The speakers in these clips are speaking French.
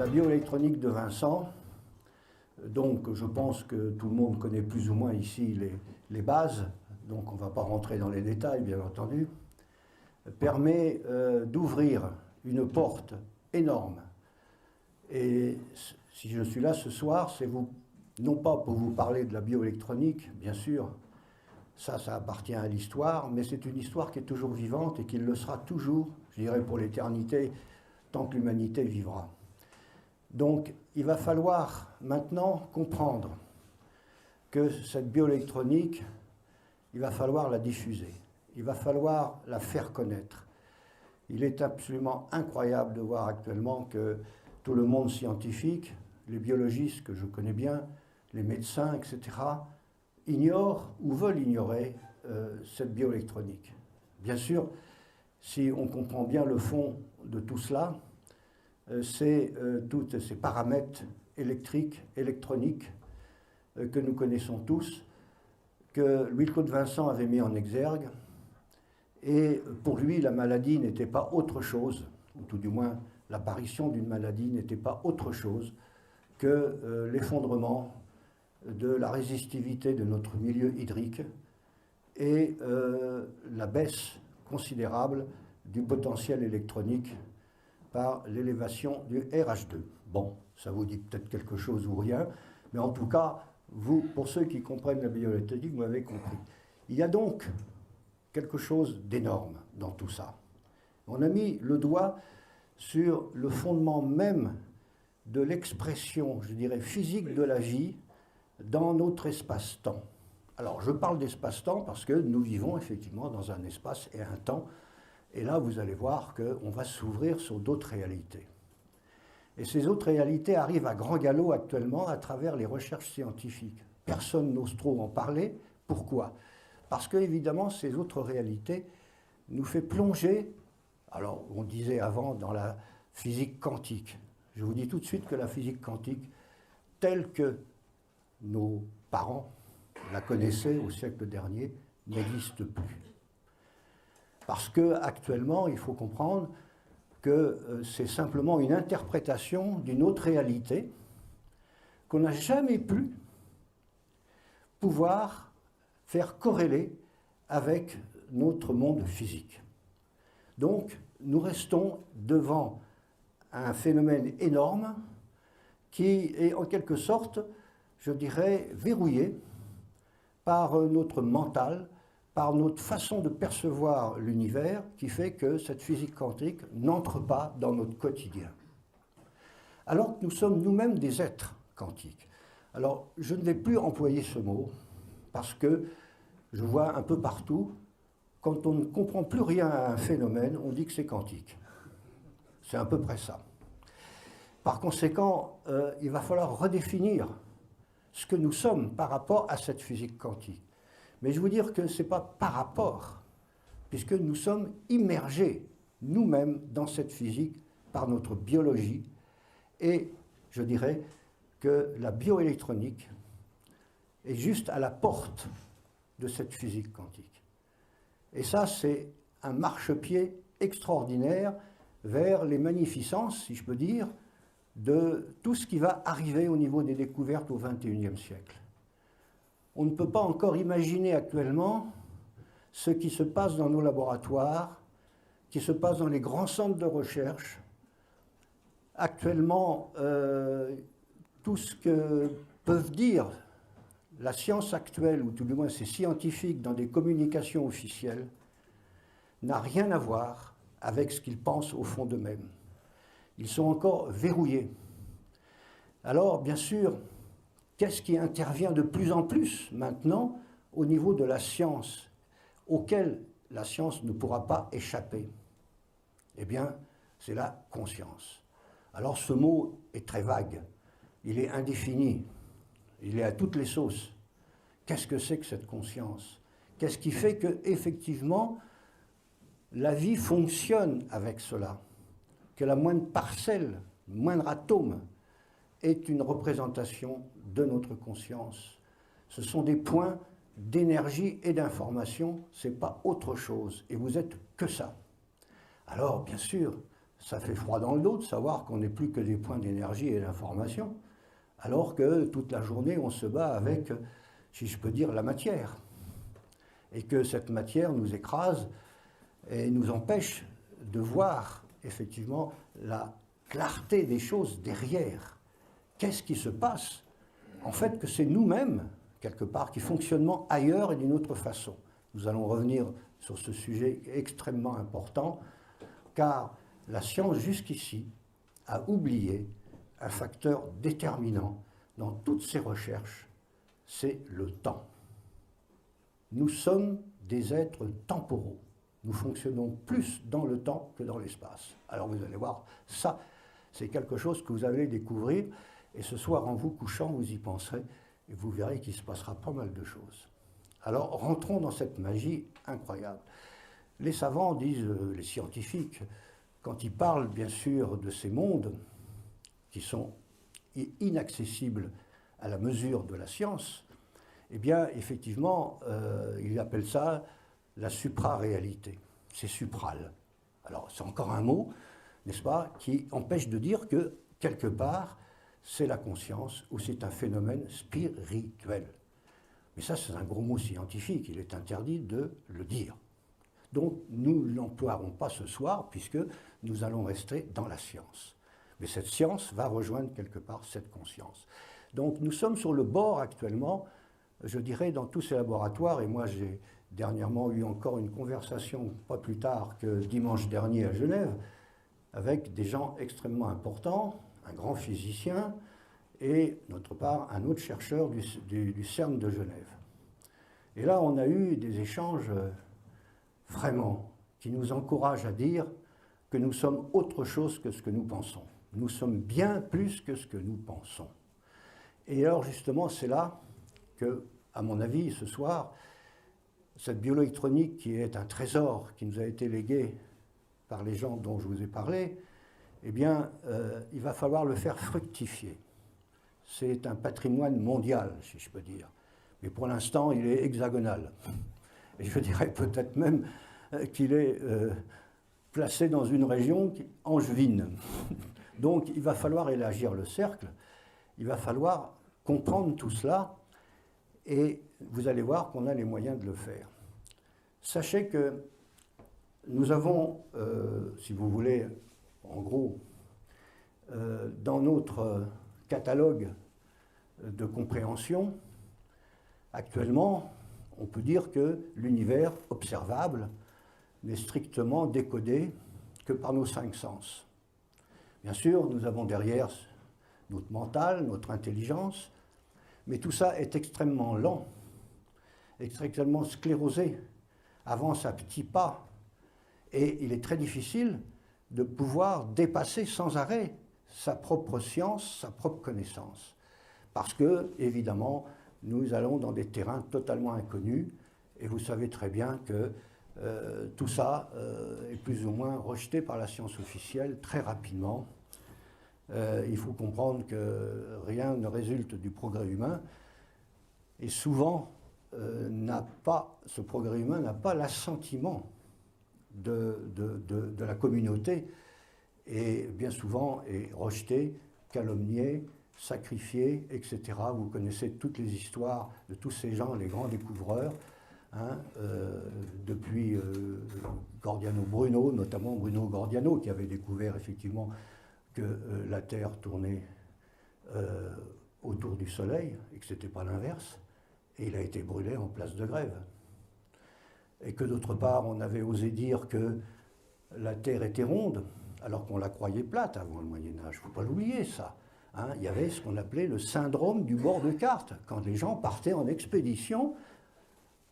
bioélectronique de Vincent, donc je pense que tout le monde connaît plus ou moins ici les bases, donc on ne va pas rentrer dans les détails bien entendu, permet d'ouvrir une porte énorme. Et si je suis là ce soir, c'est non pas pour vous parler de la bioélectronique, bien sûr, ça appartient à l'histoire, mais c'est une histoire qui est toujours vivante et qui le sera toujours, je dirais pour l'éternité, tant que l'humanité vivra. Donc il va falloir maintenant comprendre que cette bioélectronique, il va falloir la diffuser, il va falloir la faire connaître. Il est absolument incroyable de voir actuellement que tout le monde scientifique, les biologistes que je connais bien, les médecins, etc., ignorent ou veulent ignorer cette bioélectronique. Bien sûr, si on comprend bien le fond de tout cela, c'est tous ces paramètres électriques, électroniques que nous connaissons tous, que Louis-Claude Vincent avait mis en exergue. Et pour lui, la maladie n'était pas autre chose, ou tout du moins l'apparition d'une maladie n'était pas autre chose que l'effondrement de la résistivité de notre milieu hydrique et la baisse considérable du potentiel électronique par l'élévation du RH2. Bon, ça vous dit peut-être quelque chose ou rien, mais en tout cas, vous, pour ceux qui comprennent la bioélectronique, vous m'avez compris. Il y a donc quelque chose d'énorme dans tout ça. On a mis le doigt sur le fondement même de l'expression, je dirais, physique de la vie dans notre espace-temps. Alors, je parle d'espace-temps parce que nous vivons effectivement dans un espace et un temps. Et là, vous allez voir qu'on va s'ouvrir sur d'autres réalités. Et ces autres réalités arrivent à grand galop actuellement à travers les recherches scientifiques. Personne n'ose trop en parler. Pourquoi ? Parce que, évidemment, ces autres réalités nous fait plonger, alors on disait avant, dans la physique quantique. Je vous dis tout de suite que la physique quantique, telle que nos parents la connaissaient au siècle dernier, n'existe plus. Parce qu'actuellement, il faut comprendre que c'est simplement une interprétation d'une autre réalité qu'on n'a jamais pu pouvoir faire corréler avec notre monde physique. Donc, nous restons devant un phénomène énorme qui est en quelque sorte, je dirais, verrouillé par notre mental, par notre façon de percevoir l'univers, qui fait que cette physique quantique n'entre pas dans notre quotidien. Alors que nous sommes nous-mêmes des êtres quantiques. Alors, je ne vais plus employer ce mot, parce que je vois un peu partout, quand on ne comprend plus rien à un phénomène, on dit que c'est quantique. C'est à peu près ça. Par conséquent, il va falloir redéfinir ce que nous sommes par rapport à cette physique quantique. Mais je veux dire que ce n'est pas par rapport, puisque nous sommes immergés nous-mêmes dans cette physique par notre biologie. Et je dirais que la bioélectronique est juste à la porte de cette physique quantique. Et ça, c'est un marchepied extraordinaire vers les magnificences, si je peux dire, de tout ce qui va arriver au niveau des découvertes au XXIe siècle. On ne peut pas encore imaginer actuellement ce qui se passe dans nos laboratoires, qui se passe dans les grands centres de recherche. Actuellement, tout ce que peuvent dire la science actuelle, ou tout du moins ces scientifiques dans des communications officielles, n'a rien à voir avec ce qu'ils pensent au fond d'eux-mêmes. Ils sont encore verrouillés. Alors, bien sûr, qu'est-ce qui intervient de plus en plus maintenant au niveau de la science, auquel la science ne pourra pas échapper? Eh bien, c'est la conscience. Alors, ce mot est très vague, il est indéfini, il est à toutes les sauces. Qu'est-ce que c'est que cette conscience? Qu'est-ce qui fait que, effectivement, la vie fonctionne avec cela? Que la moindre parcelle, le moindre atome est une représentation de notre conscience. Ce sont des points d'énergie et d'information, ce n'est pas autre chose. Et vous êtes que ça. Alors, bien sûr, Ça fait froid dans le dos de savoir qu'on n'est plus que des points d'énergie et d'information, alors que toute la journée on se bat avec, si je peux dire, la matière. Et que cette matière nous écrase et nous empêche de voir effectivement la clarté des choses derrière. Qu'est-ce qui se passe? En fait, que c'est nous-mêmes, quelque part, qui fonctionnons ailleurs et d'une autre façon. Nous allons revenir sur ce sujet extrêmement important, car la science jusqu'ici a oublié un facteur déterminant dans toutes ses recherches, c'est le temps. Nous sommes des êtres temporaux. Nous fonctionnons plus dans le temps que dans l'espace. Alors vous allez voir, ça, c'est quelque chose que vous allez découvrir, et ce soir, en vous couchant, vous y penserez, et vous verrez qu'il se passera pas mal de choses. Alors rentrons dans cette magie incroyable. Les savants disent, les scientifiques, quand ils parlent bien sûr de ces mondes qui sont inaccessibles à la mesure de la science, eh bien effectivement, ils appellent ça la supraréalité. C'est supral. Alors c'est encore un mot, n'est-ce pas, qui empêche de dire que quelque part, c'est la conscience ou c'est un phénomène spirituel. Mais ça, c'est un gros mot scientifique, il est interdit de le dire. Donc, nous ne l'emploierons pas ce soir, puisque nous allons rester dans la science. Mais cette science va rejoindre quelque part cette conscience. Donc, nous sommes sur le bord actuellement, je dirais, dans tous ces laboratoires, et moi j'ai dernièrement eu encore une conversation, pas plus tard que dimanche dernier à Genève, avec des gens extrêmement importants, un grand physicien, et d'autre part un autre chercheur du CERN de Genève. Et là, on a eu des échanges vraiment qui nous encouragent à dire que nous sommes autre chose que ce que nous pensons. Nous sommes bien plus que ce que nous pensons. Et alors justement, c'est là que, à mon avis, ce soir, cette bioélectronique qui est un trésor qui nous a été légué par les gens dont je vous ai parlé, eh bien, il va falloir le faire fructifier. C'est un patrimoine mondial, si je peux dire. Mais pour l'instant, il est hexagonal. Et je dirais peut-être même qu'il est placé dans une région angevine. Donc, il va falloir élargir le cercle. Il va falloir comprendre tout cela. Et vous allez voir qu'on a les moyens de le faire. Sachez que nous avons, si vous voulez, en gros, dans notre catalogue de compréhension, actuellement, on peut dire que l'univers observable n'est strictement décodé que par nos 5 sens. Bien sûr, nous avons derrière notre mental, notre intelligence, mais tout ça est extrêmement lent, extrêmement sclérosé, avance à petits pas, et il est très difficile de pouvoir dépasser sans arrêt sa propre science, sa propre connaissance. Parce que, évidemment, nous allons dans des terrains totalement inconnus, et vous savez très bien que tout ça est plus ou moins rejeté par la science officielle très rapidement. Il faut comprendre que rien ne résulte du progrès humain, et souvent, ce progrès humain n'a pas l'assentiment de la communauté, et bien souvent est rejeté, calomnié, sacrifié, etc. Vous connaissez toutes les histoires de tous ces gens, les grands découvreurs, hein, depuis Gordiano Bruno, notamment Bruno Gordiano, qui avait découvert effectivement que la Terre tournait autour du Soleil, et que ce n'était pas l'inverse, et il a été brûlé en place de grève. Et que d'autre part, on avait osé dire que la Terre était ronde, alors qu'on la croyait plate avant le Moyen-Âge. Il ne faut pas l'oublier, ça. Hein, il y avait ce qu'on appelait le syndrome du bord de carte. Quand les gens partaient en expédition,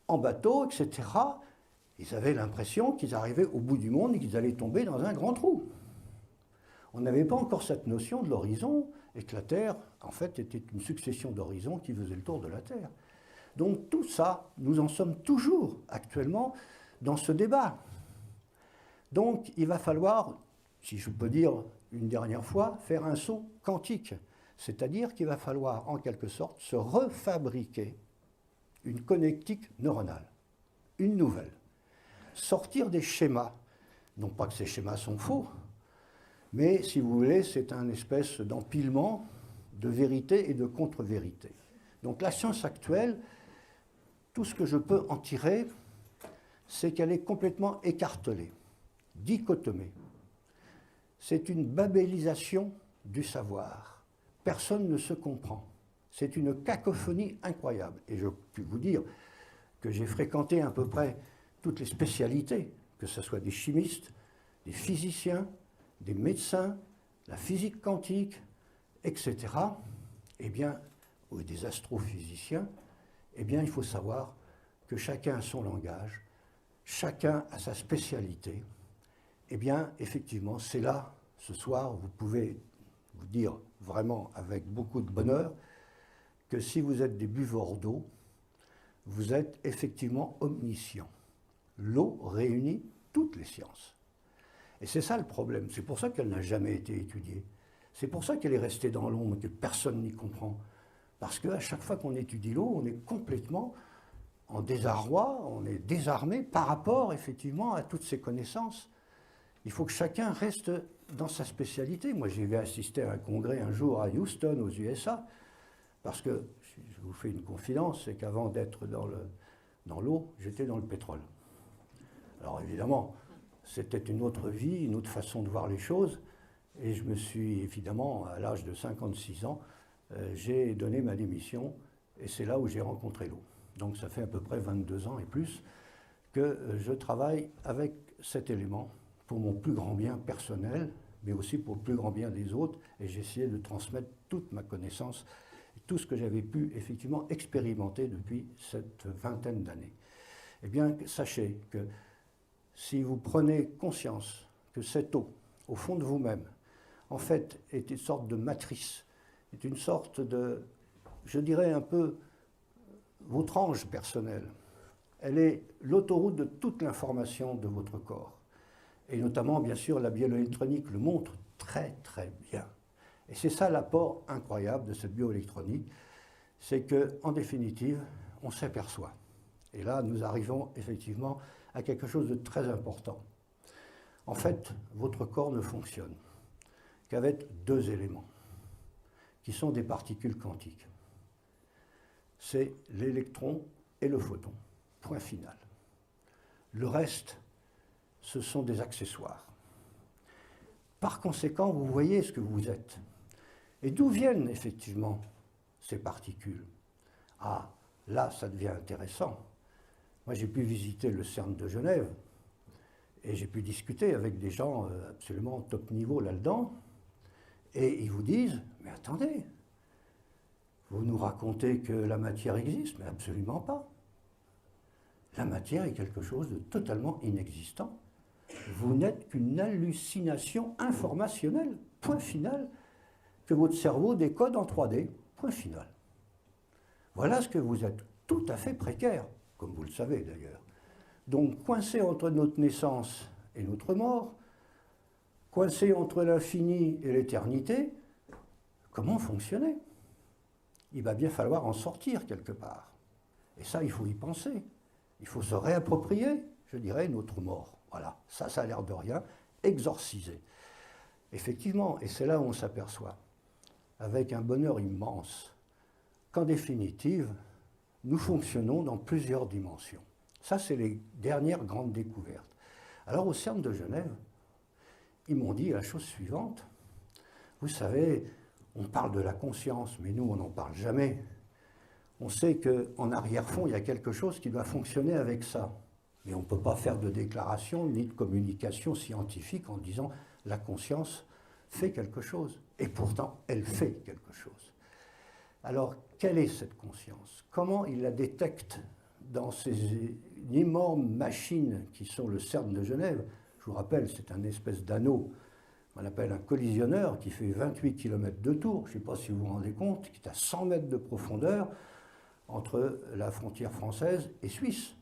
en bateau, etc., ils avaient l'impression qu'ils arrivaient au bout du monde et qu'ils allaient tomber dans un grand trou. On n'avait pas encore cette notion de l'horizon et que la Terre, en fait, était une succession d'horizons qui faisaient le tour de la Terre. Donc tout ça, nous en sommes toujours actuellement dans ce débat. Donc il va falloir, si je peux dire une dernière fois, faire un saut quantique. C'est-à-dire qu'il va falloir, en quelque sorte, se refabriquer une connectique neuronale, une nouvelle. Sortir des schémas, non pas que ces schémas sont faux, Mais si vous voulez, c'est un espèce d'empilement de vérité et de contre-vérité. Donc la science actuelle, tout ce que je peux en tirer, c'est qu'elle est complètement écartelée, dichotomée. C'est une babélisation du savoir. Personne ne se comprend. C'est une cacophonie incroyable. Et je puis vous dire que j'ai fréquenté à peu près toutes les spécialités, que ce soit des chimistes, des physiciens, des médecins, la physique quantique, etc., eh bien, ou des astrophysiciens, eh bien, il faut savoir que chacun a son langage, chacun a sa spécialité. Eh bien, effectivement, c'est là, ce soir, vous pouvez vous dire vraiment avec beaucoup de bonheur que si vous êtes des buveurs d'eau, vous êtes effectivement omniscients. L'eau réunit toutes les sciences. Et c'est ça le problème. C'est pour ça qu'elle n'a jamais été étudiée. C'est pour ça qu'elle est restée dans l'ombre et que personne n'y comprend. Parce qu'à chaque fois qu'on étudie l'eau, on est complètement en désarroi, on est désarmé par rapport effectivement à toutes ces connaissances. Il faut que chacun reste dans sa spécialité. Moi, j'ai assisté à un congrès un jour à Houston, aux USA, parce que, je vous fais une confidence, c'est qu'avant d'être dans l'eau, j'étais dans le pétrole. Alors évidemment, c'était une autre vie, une autre façon de voir les choses, et je me suis évidemment, à l'âge de 56 ans, j'ai donné ma démission, et c'est là où j'ai rencontré l'eau. Donc ça fait à peu près 22 ans et plus que je travaille avec cet élément pour mon plus grand bien personnel, mais aussi pour le plus grand bien des autres, et j'ai essayé de transmettre toute ma connaissance, et tout ce que j'avais pu effectivement expérimenter depuis cette vingtaine d'années. Eh bien, sachez que si vous prenez conscience que cette eau, au fond de vous-même, en fait, est une sorte de matrice, est une sorte de, je dirais un peu, votre ange personnel. Elle est l'autoroute de toute l'information de votre corps. Et notamment, bien sûr, la bioélectronique le montre très, très bien. Et c'est ça l'apport incroyable de cette bioélectronique, c'est qu'en définitive, on s'aperçoit. Et là, nous arrivons effectivement à quelque chose de très important. En fait, votre corps ne fonctionne qu'avec deux éléments, qui sont des particules quantiques. C'est l'électron et le photon, point final. Le reste, ce sont des accessoires. Par conséquent, vous voyez ce que vous êtes. Et d'où viennent effectivement ces particules? Ah, là, ça devient intéressant. Moi, j'ai pu visiter le CERN de Genève et j'ai pu discuter avec des gens absolument top niveau là-dedans. Et ils vous disent, mais attendez, vous nous racontez que la matière existe, mais absolument pas. La matière est quelque chose de totalement inexistant. Vous n'êtes qu'une hallucination informationnelle, point final, que votre cerveau décode en 3D, point final. Voilà ce que vous êtes, tout à fait précaire, comme vous le savez d'ailleurs. Donc, coincé entre notre naissance et notre mort, coincé entre l'infini et l'éternité, comment fonctionner? Il va bien falloir en sortir quelque part. Et ça, il faut y penser. Il faut se réapproprier, je dirais, notre mort. Voilà, ça a l'air de rien, exorciser. Effectivement, et c'est là où on s'aperçoit, avec un bonheur immense, qu'en définitive, nous fonctionnons dans plusieurs dimensions. Ça, c'est les dernières grandes découvertes. Alors, au CERN de Genève, ils m'ont dit la chose suivante. Vous savez, on parle de la conscience, mais nous, on n'en parle jamais. On sait qu'en arrière-fond, il y a quelque chose qui doit fonctionner avec ça. Mais on ne peut pas faire de déclaration ni de communication scientifique en disant la conscience fait quelque chose. Et pourtant, elle fait quelque chose. Alors, quelle est cette conscience? Comment il la détecte dans ces énormes machines qui sont le CERN de Genève? Je vous rappelle, c'est un espèce d'anneau qu'on appelle un collisionneur qui fait 28 km de tour, je ne sais pas si vous vous rendez compte, qui est à 100 mètres de profondeur entre la frontière française et suisse.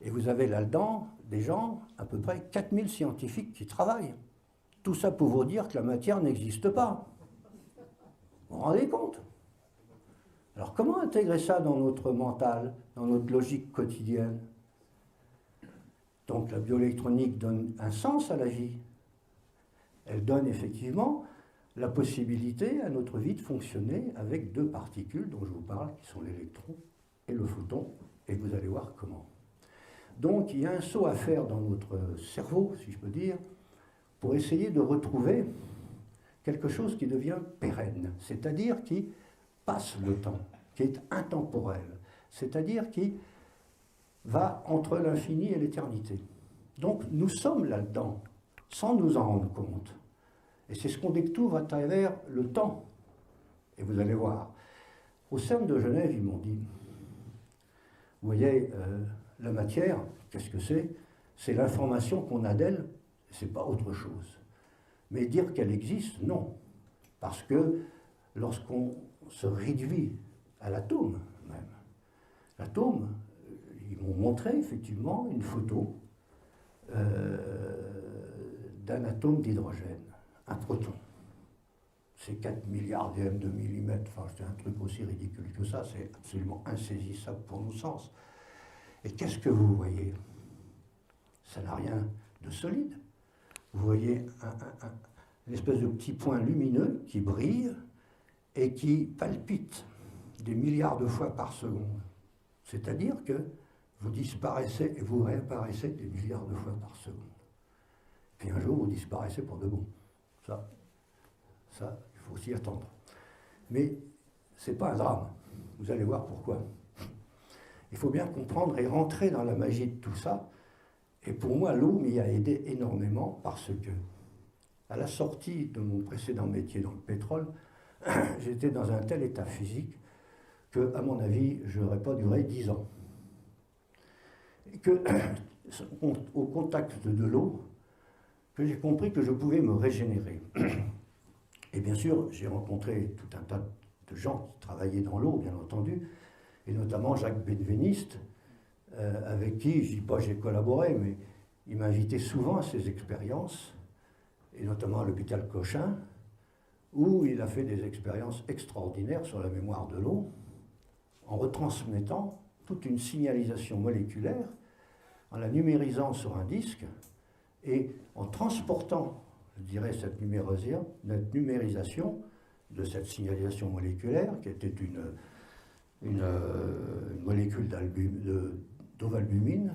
Et vous avez là-dedans des gens, à peu près 4000 scientifiques qui travaillent. Tout ça pour vous dire que la matière n'existe pas. Vous vous rendez compte? Alors comment intégrer ça dans notre mental, dans notre logique quotidienne? Donc la bioélectronique donne un sens à la vie. Elle donne effectivement la possibilité à notre vie de fonctionner avec deux particules dont je vous parle, qui sont l'électron et le photon, et vous allez voir comment. Donc il y a un saut à faire dans notre cerveau, si je peux dire, pour essayer de retrouver quelque chose qui devient pérenne, c'est-à-dire qui passe le temps, qui est intemporel, c'est-à-dire qui va entre l'infini et l'éternité. Donc nous sommes là-dedans, sans nous en rendre compte. Et c'est ce qu'on découvre à travers le temps. Et vous allez voir. Au CERN de Genève, ils m'ont dit, vous voyez, la matière, qu'est-ce que c'est? C'est l'information qu'on a d'elle, c'est pas autre chose. Mais dire qu'elle existe, non. Parce que lorsqu'on se réduit à l'atome même, l'atome, ils m'ont montré effectivement une photo d'un atome d'hydrogène, un proton. C'est 4 milliards de millimètres, enfin c'est un truc aussi ridicule que ça, c'est absolument insaisissable pour nos sens. Et qu'est-ce que vous voyez? Ça n'a rien de solide. Vous voyez une espèce de petit point lumineux qui brille et qui palpite des milliards de fois par seconde. C'est-à-dire que vous disparaissez et vous réapparaissez des milliards de fois par seconde. Puis un jour, vous disparaissez pour de bon. Ça, il faut s'y attendre. Mais ce n'est pas un drame. Vous allez voir pourquoi. Il faut bien comprendre et rentrer dans la magie de tout ça. Et pour moi, l'eau m'y a aidé énormément parce que, à la sortie de mon précédent métier dans le pétrole, j'étais dans un tel état physique que, à mon avis, je n'aurais pas duré 10 ans. Et que, au contact de l'eau, que j'ai compris que je pouvais me régénérer. Et bien sûr, j'ai rencontré tout un tas de gens qui travaillaient dans l'eau, bien entendu, et notamment Jacques Benveniste, avec qui, je ne dis pas j'ai collaboré, mais il m'invitait souvent à ses expériences, et notamment à l'hôpital Cochin, où il a fait des expériences extraordinaires sur la mémoire de l'eau, en retransmettant toute une signalisation moléculaire, en la numérisant sur un disque, et en transportant, je dirais, cette numérisation de cette signalisation moléculaire, qui était une molécule d'ovalbumine.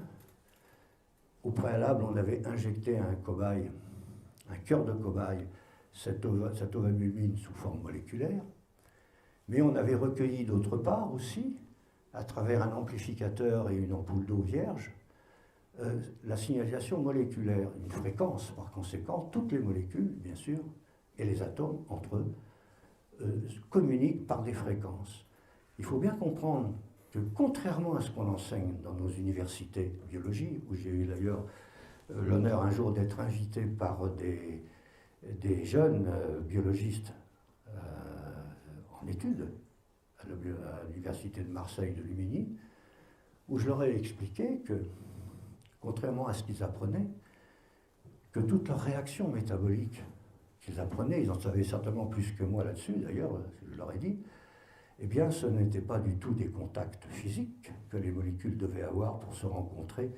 Au préalable, on avait injecté à un cobaye, un cœur de cobaye, cette ovalbumine sous forme moléculaire, mais on avait recueilli d'autre part aussi, à travers un amplificateur et une ampoule d'eau vierge, la signalisation moléculaire, une fréquence. Par conséquent, toutes les molécules, bien sûr, et les atomes entre eux, communiquent par des fréquences. Il faut bien comprendre que, contrairement à ce qu'on enseigne dans nos universités de biologie, où j'ai eu d'ailleurs l'honneur un jour d'être invité par des jeunes biologistes en études à l'université de Marseille de Lumini, où je leur ai expliqué que, contrairement à ce qu'ils apprenaient, que toutes leurs réactions métaboliques qu'ils apprenaient, ils en savaient certainement plus que moi là-dessus d'ailleurs, je leur ai dit, eh bien ce n'était pas du tout des contacts physiques que les molécules devaient avoir pour se rencontrer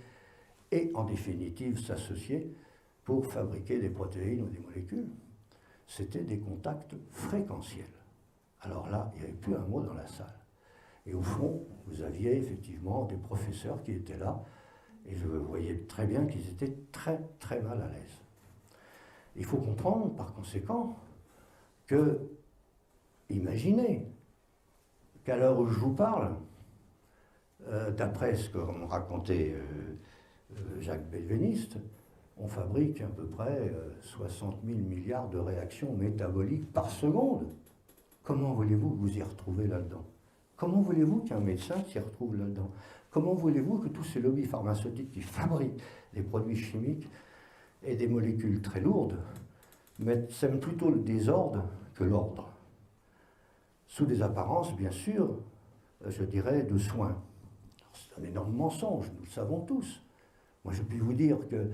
et en définitive s'associer pour fabriquer des protéines ou des molécules. C'était des contacts fréquentiels. Alors là, il n'y avait plus un mot dans la salle. Et au fond, vous aviez effectivement des professeurs qui étaient là, et je voyais très bien qu'ils étaient très très mal à l'aise. Il faut comprendre par conséquent que, imaginez qu'à l'heure où je vous parle, d'après ce que me racontait Jacques Benveniste, on fabrique à peu près 60 000 milliards de réactions métaboliques par seconde. Comment voulez-vous vous y retrouver là-dedans? Comment voulez-vous qu'un médecin s'y retrouve là-dedans? Comment voulez-vous que tous ces lobbies pharmaceutiques qui fabriquent des produits chimiques et des molécules très lourdes sèment plutôt le désordre que l'ordre? Sous des apparences, bien sûr, je dirais, de soins. C'est un énorme mensonge, nous le savons tous. Moi, je puis vous dire que,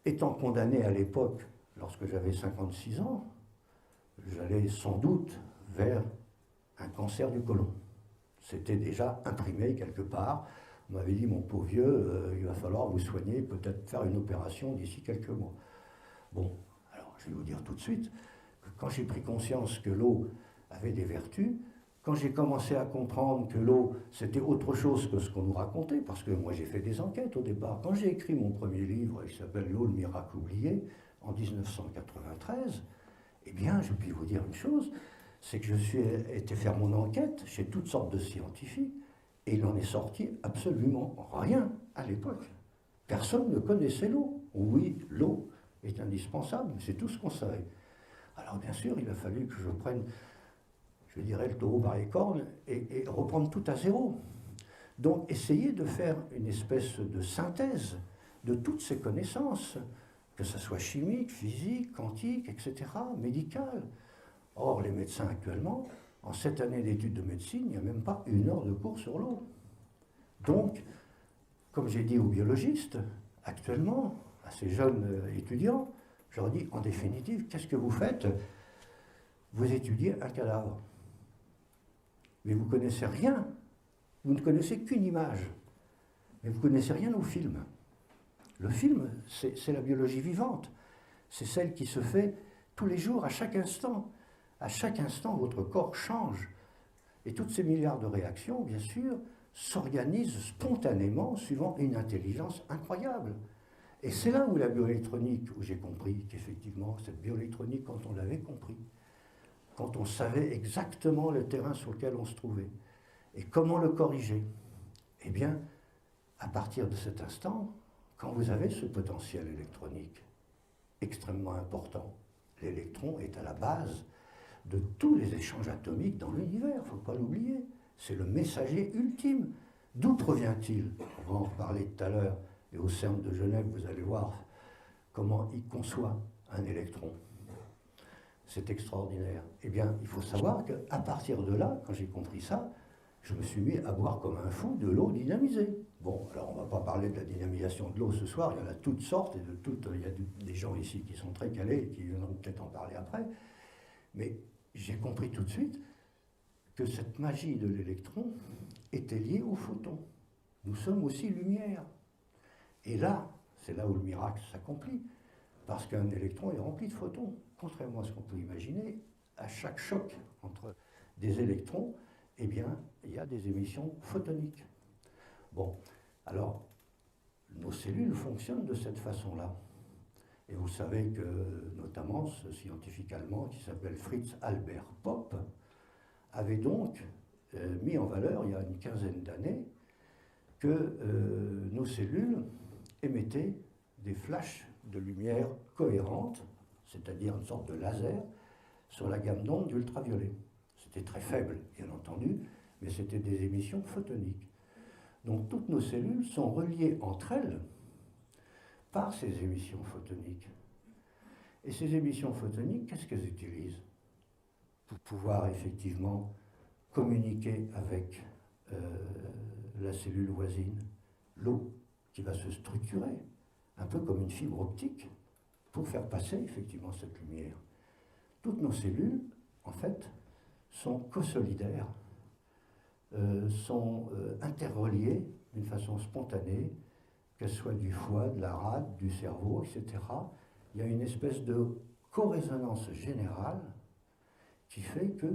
étant condamné à l'époque, lorsque j'avais 56 ans, j'allais sans doute vers un cancer du côlon. C'était déjà imprimé quelque part. On m'avait dit, mon pauvre vieux, il va falloir vous soigner, peut-être faire une opération d'ici quelques mois. Bon, alors je vais vous dire tout de suite, que quand j'ai pris conscience que l'eau avait des vertus, quand j'ai commencé à comprendre que l'eau, c'était autre chose que ce qu'on nous racontait, parce que moi j'ai fait des enquêtes au départ. Quand j'ai écrit mon premier livre, qui s'appelle L'eau, le miracle oublié, en 1993, eh bien, je puis vous dire une chose, c'est que je suis été faire mon enquête chez toutes sortes de scientifiques, et il n'en est sorti absolument rien à l'époque. Personne ne connaissait l'eau. Oui, l'eau est indispensable, c'est tout ce qu'on savait. Alors bien sûr, il a fallu que je prenne, je dirais, le taureau par les cornes et reprendre tout à zéro. Donc essayer de faire une espèce de synthèse de toutes ces connaissances, que ce soit chimique, physique, quantique, etc., médicale. Or, les médecins actuellement, en 7 années d'études de médecine, il n'y a même pas 1 heure de cours sur l'eau. Donc, comme j'ai dit aux biologistes, actuellement, à ces jeunes étudiants, je leur dis, en définitive, qu'est-ce que vous faites? Vous étudiez un cadavre. Mais vous ne connaissez rien. Vous ne connaissez qu'une image. Mais vous ne connaissez rien au film. Le film, c'est la biologie vivante. C'est celle qui se fait tous les jours, à chaque instant. À chaque instant, votre corps change. Et toutes ces milliards de réactions, bien sûr, s'organisent spontanément suivant une intelligence incroyable. Et c'est là où la bioélectronique, où j'ai compris qu'effectivement, cette bioélectronique, quand on l'avait compris, quand on savait exactement le terrain sur lequel on se trouvait, et comment le corriger, eh bien, à partir de cet instant, quand vous avez ce potentiel électronique extrêmement important, l'électron est à la base de tous les échanges atomiques dans l'univers, il ne faut pas l'oublier. C'est le messager ultime. D'où provient-il? On va en reparler tout à l'heure. Et au CERN de Genève, vous allez voir comment il conçoit un électron. C'est extraordinaire. Eh bien, il faut savoir qu'à partir de là, quand j'ai compris ça, je me suis mis à boire comme un fou de l'eau dynamisée. Bon, alors on ne va pas parler de la dynamisation de l'eau ce soir, il y en a toutes sortes, et il y a des gens ici qui sont très calés et qui viendront peut-être en parler après. Mais j'ai compris tout de suite que cette magie de l'électron était liée au photon. Nous sommes aussi lumière. Et là, c'est là où le miracle s'accomplit, parce qu'un électron est rempli de photons. Contrairement à ce qu'on peut imaginer, à chaque choc entre des électrons, eh bien, il y a des émissions photoniques. Bon, alors, nos cellules fonctionnent de cette façon-là. Et vous savez que, notamment, ce scientifique allemand qui s'appelle Fritz Albert Popp avait donc mis en valeur, il y a une quinzaine d'années, que nos cellules émettaient des flashs de lumière cohérentes, c'est-à-dire une sorte de laser, sur la gamme d'ondes d'ultraviolet. C'était très faible, bien entendu, mais c'était des émissions photoniques. Donc toutes nos cellules sont reliées entre elles par ces émissions photoniques. Et ces émissions photoniques, qu'est-ce qu'elles utilisent? Pour pouvoir effectivement communiquer avec la cellule voisine, l'eau qui va se structurer, un peu comme une fibre optique, pour faire passer effectivement cette lumière. Toutes nos cellules, en fait, sont co-solidaires, sont interreliées d'une façon spontanée, qu'elles soient du foie, de la rate, du cerveau, etc. Il y a une espèce de corrésonance générale qui fait que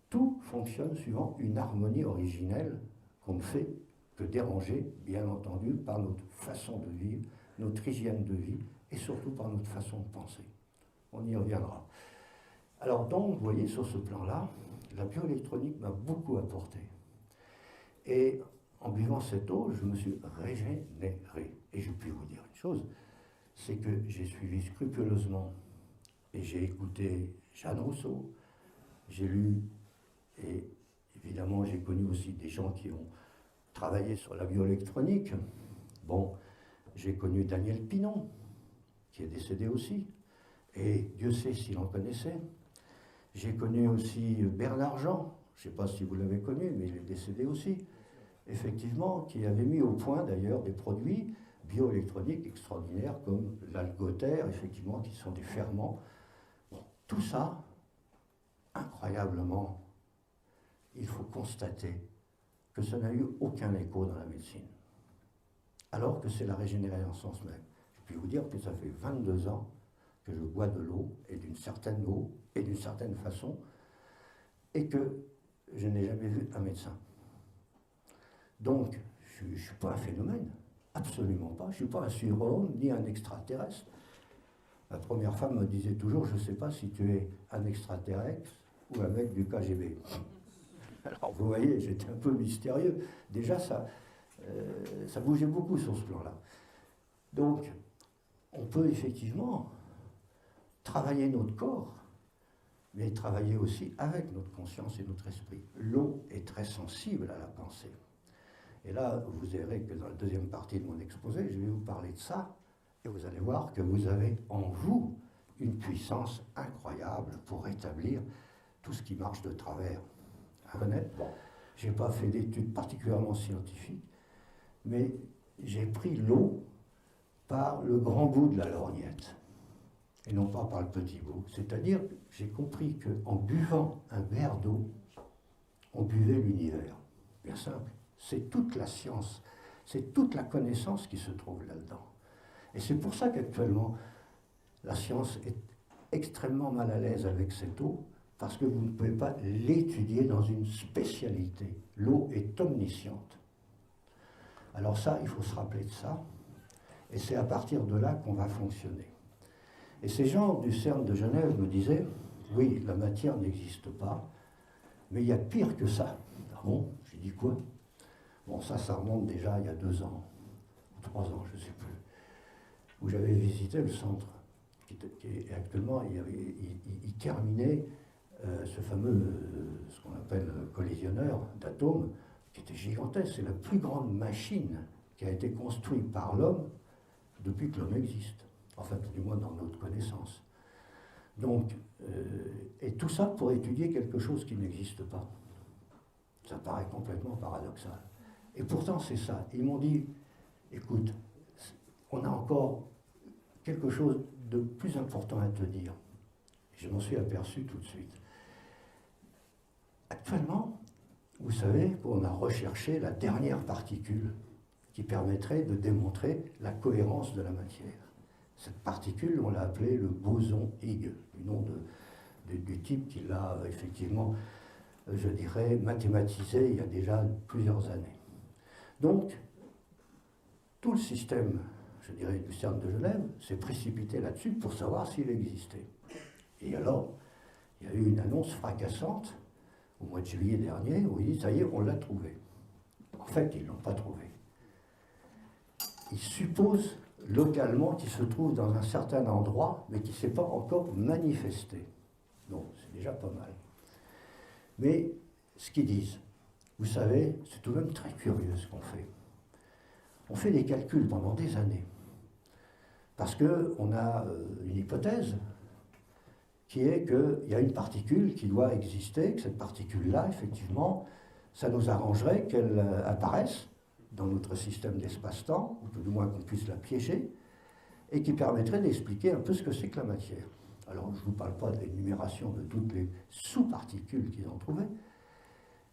tout fonctionne suivant une harmonie originelle qu'on ne fait que déranger, bien entendu, par notre façon de vivre, notre hygiène de vie et surtout par notre façon de penser. On y reviendra. Alors donc, vous voyez, sur ce plan-là, la bioélectronique m'a beaucoup apporté. Et en buvant cette eau, je me suis régénéré. Et je puis vous dire une chose, c'est que j'ai suivi scrupuleusement et j'ai écouté Jeanne Rousseau, j'ai lu, et évidemment j'ai connu aussi des gens qui ont travaillé sur la bioélectronique. Bon, j'ai connu Daniel Pinon, qui est décédé aussi, et Dieu sait s'il en connaissait. J'ai connu aussi Bernard Jean, je ne sais pas si vous l'avez connu, mais il est décédé aussi, effectivement, qui avait mis au point d'ailleurs des produits bioélectroniques extraordinaires comme l'algotère, effectivement, qui sont des ferments. Bon, tout ça, incroyablement, il faut constater que ça n'a eu aucun écho dans la médecine, alors que c'est la régénérescence même. Je puis vous dire que ça fait 22 ans que je bois de l'eau, et d'une certaine eau, et d'une certaine façon, et que je n'ai jamais vu un médecin. Donc, je ne suis pas un phénomène, absolument pas. Je ne suis pas un surhomme, ni un extraterrestre. Ma première femme me disait toujours, je ne sais pas si tu es un extraterrestre ou un mec du KGB. Alors, vous voyez, j'étais un peu mystérieux. Déjà, ça bougeait beaucoup sur ce plan-là. Donc, on peut effectivement travailler notre corps, mais travailler aussi avec notre conscience et notre esprit. L'eau est très sensible à la pensée. Et là, vous verrez que dans la deuxième partie de mon exposé, je vais vous parler de ça, et vous allez voir que vous avez en vous une puissance incroyable pour rétablir tout ce qui marche de travers. Honnête, bon, je n'ai pas fait d'études particulièrement scientifiques, mais j'ai pris l'eau par le grand bout de la lorgnette, et non pas par le petit bout. C'est-à-dire, j'ai compris qu'en buvant un verre d'eau, on buvait l'univers. Bien simple. C'est toute la science, c'est toute la connaissance qui se trouve là-dedans. Et c'est pour ça qu'actuellement, la science est extrêmement mal à l'aise avec cette eau, parce que vous ne pouvez pas l'étudier dans une spécialité. L'eau est omnisciente. Alors ça, il faut se rappeler de ça, et c'est à partir de là qu'on va fonctionner. Et ces gens du CERN de Genève me disaient, oui, la matière n'existe pas, mais il y a pire que ça. Ah bon, j'ai dit quoi? Bon, ça remonte déjà il y a 2 ans, ou 3 ans, je ne sais plus, où j'avais visité le centre, qui actuellement, il terminait ce fameux, ce qu'on appelle collisionneur d'atomes, qui était gigantesque. C'est la plus grande machine qui a été construite par l'homme depuis que l'homme existe. Enfin, du moins dans notre connaissance. Donc, et tout ça pour étudier quelque chose qui n'existe pas. Ça paraît complètement paradoxal. Et pourtant, c'est ça. Ils m'ont dit, écoute, on a encore quelque chose de plus important à te dire. Je m'en suis aperçu tout de suite. Actuellement, vous savez qu'on a recherché la dernière particule qui permettrait de démontrer la cohérence de la matière. Cette particule, on l'a appelée le boson Higgs, du nom du type qui l'a effectivement, je dirais, mathématisé il y a déjà plusieurs années. Donc, tout le système, je dirais, du CERN de Genève s'est précipité là-dessus pour savoir s'il existait. Et alors, il y a eu une annonce fracassante au mois de juillet dernier où ils disent, ça y est, on l'a trouvé. En fait, ils ne l'ont pas trouvé. Ils supposent localement qu'il se trouve dans un certain endroit, mais qui ne s'est pas encore manifesté. Donc, c'est déjà pas mal. Mais ce qu'ils disent, vous savez, c'est tout de même très curieux ce qu'on fait. On fait des calculs pendant des années, parce qu'on a une hypothèse qui est qu'il y a une particule qui doit exister, que cette particule-là, effectivement, ça nous arrangerait qu'elle apparaisse dans notre système d'espace-temps, ou tout du moins qu'on puisse la piéger, et qui permettrait d'expliquer un peu ce que c'est que la matière. Alors, je ne vous parle pas de l'énumération de toutes les sous-particules qu'ils ont trouvées,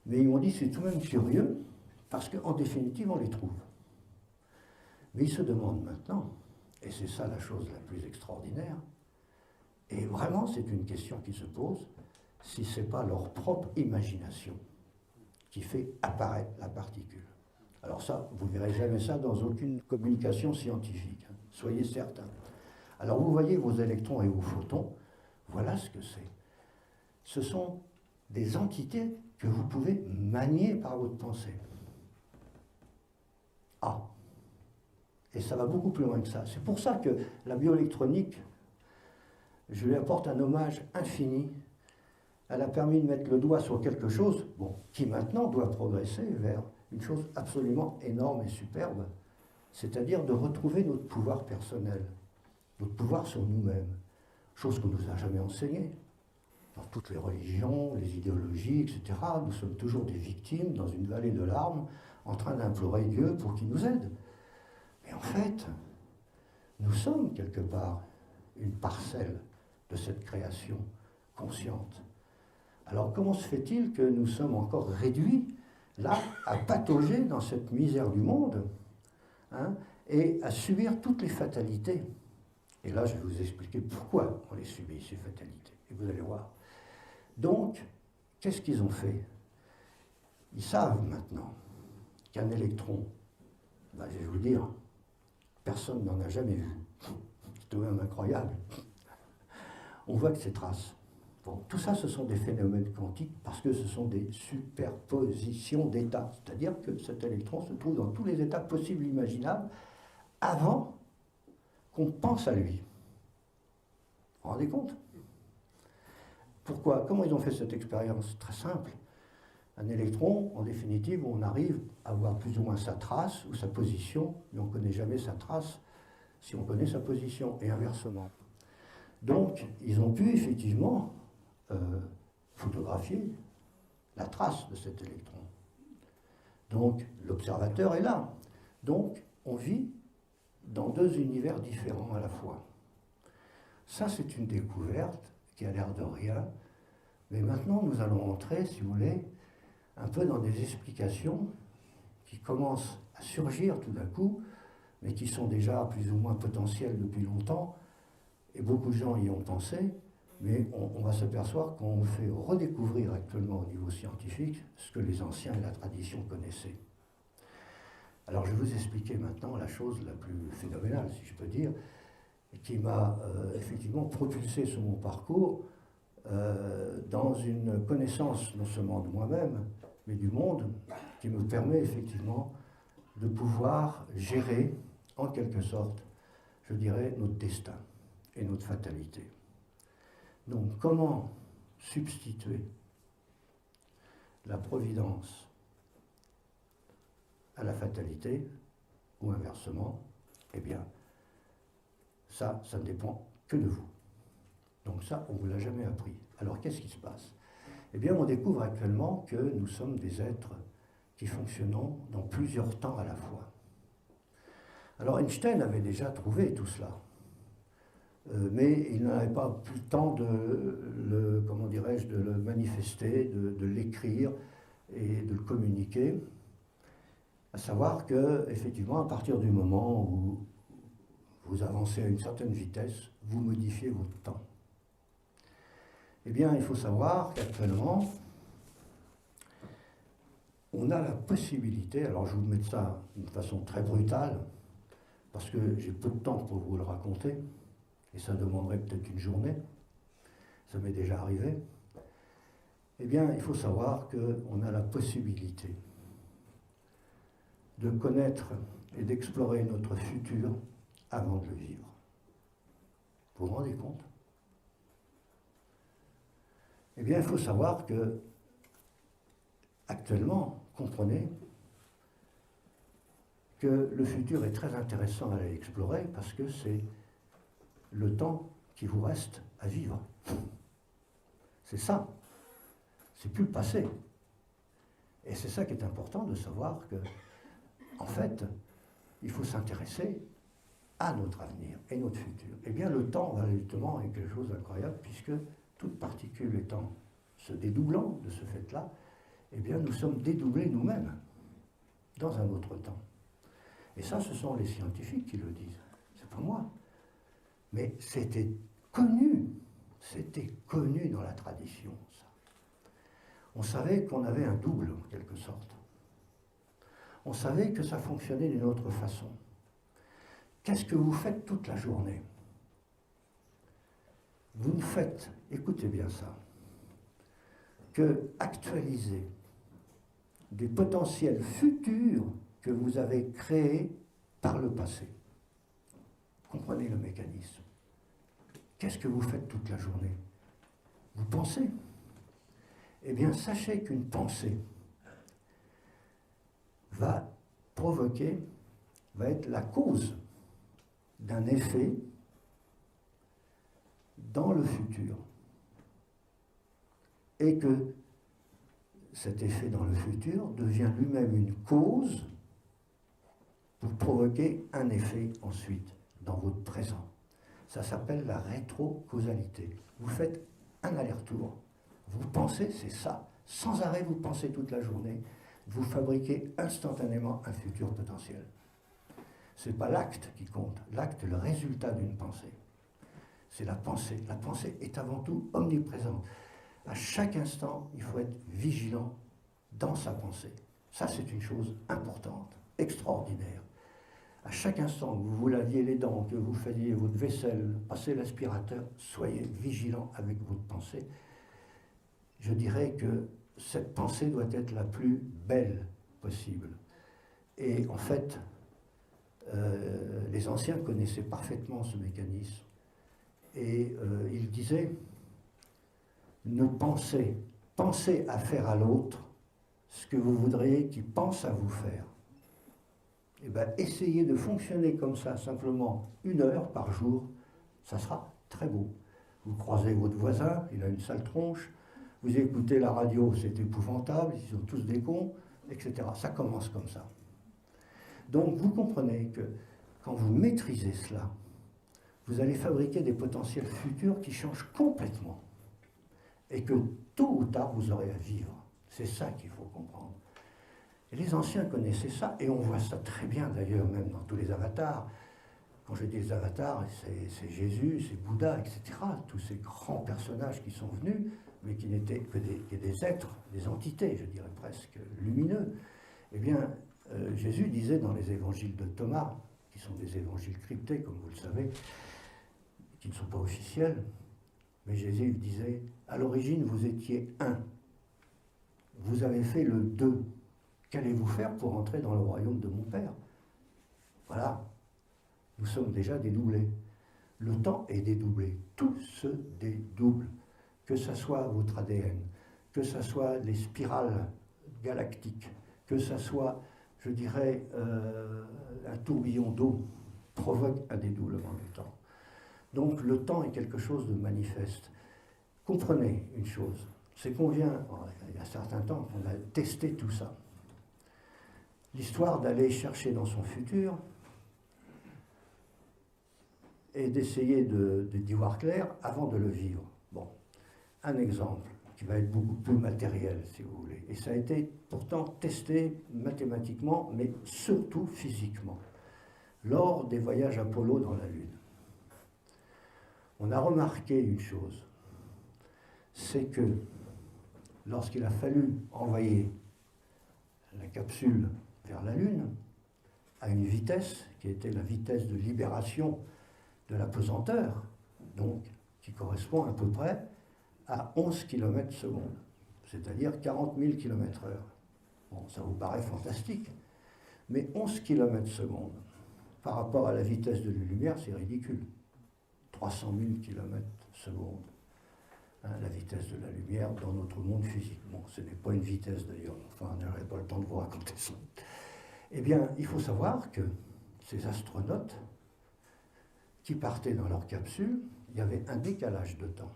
mais ils m'ont dit c'est tout de même curieux, parce qu'en définitive, on les trouve. Mais ils se demandent maintenant, et c'est ça la chose la plus extraordinaire, et vraiment c'est une question qui se pose, si ce n'est pas leur propre imagination qui fait apparaître la particule. Alors ça, vous ne verrez jamais ça dans aucune communication scientifique, hein, soyez certains. Alors vous voyez vos électrons et vos photons, voilà ce que c'est. Ce sont des entités que vous pouvez manier par votre pensée. Ah, et ça va beaucoup plus loin que ça. C'est pour ça que la bioélectronique, je lui apporte un hommage infini. Elle a permis de mettre le doigt sur quelque chose, bon, qui maintenant doit progresser vers une chose absolument énorme et superbe, c'est-à-dire de retrouver notre pouvoir personnel, notre pouvoir sur nous-mêmes, chose qu'on ne nous a jamais enseignée. Dans toutes les religions, les idéologies, etc., nous sommes toujours des victimes dans une vallée de larmes, en train d'implorer Dieu pour qu'il nous aide. Mais en fait, nous sommes quelque part une parcelle de cette création consciente. Alors comment se fait-il que nous sommes encore réduits, là, à patauger dans cette misère du monde, hein, et à subir toutes les fatalités? Et là, je vais vous expliquer pourquoi on les subit, ces fatalités. Et vous allez voir. Donc, qu'est-ce qu'ils ont fait? Ils savent maintenant qu'un électron, ben, je vais vous dire, personne n'en a jamais vu. C'est tout de même incroyable. On voit que ces traces. Bon, tout ça, ce sont des phénomènes quantiques parce que ce sont des superpositions d'états. C'est-à-dire que cet électron se trouve dans tous les états possibles et imaginables avant qu'on pense à lui. Vous vous rendez compte? Pourquoi? Comment ils ont fait cette expérience? Très simple. Un électron, en définitive, on arrive à voir plus ou moins sa trace ou sa position, mais on ne connaît jamais sa trace si on connaît sa position, et inversement. Donc, ils ont pu effectivement photographier la trace de cet électron. Donc, l'observateur est là. Donc, on vit dans deux univers différents à la fois. Ça, c'est une découverte qui a l'air de rien, mais maintenant, nous allons entrer, si vous voulez, un peu dans des explications qui commencent à surgir tout d'un coup, mais qui sont déjà plus ou moins potentielles depuis longtemps, et beaucoup de gens y ont pensé, mais on va s'apercevoir qu'on fait redécouvrir actuellement au niveau scientifique ce que les anciens et la tradition connaissaient. Alors je vais vous expliquer maintenant la chose la plus phénoménale, si je peux dire, qui m'a effectivement propulsé sur mon parcours dans une connaissance non seulement de moi-même, mais du monde, qui me permet effectivement de pouvoir gérer, en quelque sorte, je dirais, notre destin et notre fatalité. Donc, comment substituer la providence à la fatalité, ou inversement? Eh bien, ça ne dépend que de vous. Donc ça, on ne vous l'a jamais appris. Alors, qu'est-ce qui se passe? Eh bien, on découvre actuellement que nous sommes des êtres qui fonctionnons dans plusieurs temps à la fois. Alors, Einstein avait déjà trouvé tout cela. Mais il n'avait pas plus le temps de le, comment dirais-je, de le manifester, de l'écrire et de le communiquer. À savoir que, effectivement, à partir du moment où vous avancez à une certaine vitesse, vous modifiez votre temps. Eh bien, il faut savoir qu'actuellement, on a la possibilité, alors je vous mets ça d'une façon très brutale, parce que j'ai peu de temps pour vous le raconter, et ça demanderait peut-être une journée, ça m'est déjà arrivé. Eh bien, il faut savoir qu'on a la possibilité de connaître et d'explorer notre futur avant de le vivre. Vous vous rendez compte? Eh bien, il faut savoir que, actuellement, comprenez que le futur est très intéressant à aller explorer parce que c'est le temps qui vous reste à vivre. C'est ça. C'est plus le passé. Et c'est ça qui est important de savoir que, en fait, il faut s'intéresser à notre avenir et notre futur. Eh bien, le temps, justement, est quelque chose d'incroyable puisque toute particule étant se dédoublant de ce fait-là, eh bien, nous sommes dédoublés nous-mêmes dans un autre temps. Et ça, ce sont les scientifiques qui le disent. C'est pas moi. Mais c'était connu dans la tradition, ça. On savait qu'on avait un double, en quelque sorte. On savait que ça fonctionnait d'une autre façon. Qu'est-ce que vous faites toute la journée? Vous ne faites, écoutez bien ça, que actualiser des potentiels futurs que vous avez créés par le passé. Comprenez le mécanisme. Qu'est-ce que vous faites toute la journée? Vous pensez. Eh bien, sachez qu'une pensée va être la cause d'un effet dans le futur. Et que cet effet dans le futur devient lui-même une cause pour provoquer un effet ensuite dans votre présent. Ça s'appelle la rétrocausalité. Vous faites un aller-retour. Vous pensez, c'est ça. Sans arrêt, vous pensez toute la journée. Vous fabriquez instantanément un futur potentiel. Ce n'est pas l'acte qui compte. L'acte, le résultat d'une pensée. c'est la pensée. La pensée est avant tout omniprésente. À chaque instant, il faut être vigilant dans sa pensée. Ça, c'est une chose importante, extraordinaire. À chaque instant que vous vous laviez les dents, que vous faisiez votre vaisselle, passez l'aspirateur, soyez vigilant avec votre pensée. Je dirais que cette pensée doit être la plus belle possible. Et en fait, les anciens connaissaient parfaitement ce mécanisme. Et ils disaient, ne pensez à faire à l'autre ce que vous voudriez qu'il pense à vous faire. Eh bien, essayez de fonctionner comme ça, simplement 1 heure par jour, ça sera très beau. Vous croisez votre voisin, il a une sale tronche, vous écoutez la radio, c'est épouvantable, ils sont tous des cons, etc. Ça commence comme ça. Donc vous comprenez que quand vous maîtrisez cela, vous allez fabriquer des potentiels futurs qui changent complètement. Et que tôt ou tard, vous aurez à vivre. C'est ça qu'il faut comprendre. Et les anciens connaissaient ça, et on voit ça très bien d'ailleurs, même dans tous les avatars. Quand je dis les avatars, c'est Jésus, c'est Bouddha, etc. Tous ces grands personnages qui sont venus, mais qui n'étaient que des êtres, des entités, je dirais presque, lumineux. Eh bien, Jésus disait dans les évangiles de Thomas, qui sont des évangiles cryptés, comme vous le savez, qui ne sont pas officiels, mais Jésus disait, à l'origine, vous étiez un. Vous avez fait le deux. Qu'allez-vous faire pour entrer dans le royaume de mon Père? Voilà. Nous sommes déjà dédoublés. Le temps est dédoublé. Tout se dédouble. Que ce soit votre ADN, que ce soit les spirales galactiques, que ce soit, je dirais, un tourbillon d'eau provoque un dédoublement du temps. Donc le temps est quelque chose de manifeste. Comprenez une chose, c'est qu'on vient, il y a un certain temps qu'on a testé tout ça. L'histoire d'aller chercher dans son futur et d'essayer d'y voir clair avant de le vivre. Bon, un exemple qui va être beaucoup plus matériel, si vous voulez. Et ça a été pourtant testé mathématiquement, mais surtout physiquement, lors des voyages Apollo dans la Lune. On a remarqué une chose, c'est que lorsqu'il a fallu envoyer la capsule vers la Lune, à une vitesse qui était la vitesse de libération de la pesanteur, donc qui correspond à peu près à 11 km/s, c'est-à-dire 40 000 km/h. Bon, ça vous paraît fantastique, mais 11 km/s par rapport à la vitesse de la lumière, c'est ridicule. 300 000 km/s, hein, la vitesse de la lumière dans notre monde physique. Bon, ce n'est pas une vitesse d'ailleurs, enfin, on n'aurait pas le temps de vous raconter ça. Eh bien, il faut savoir que ces astronautes qui partaient dans leur capsule, il y avait un décalage de temps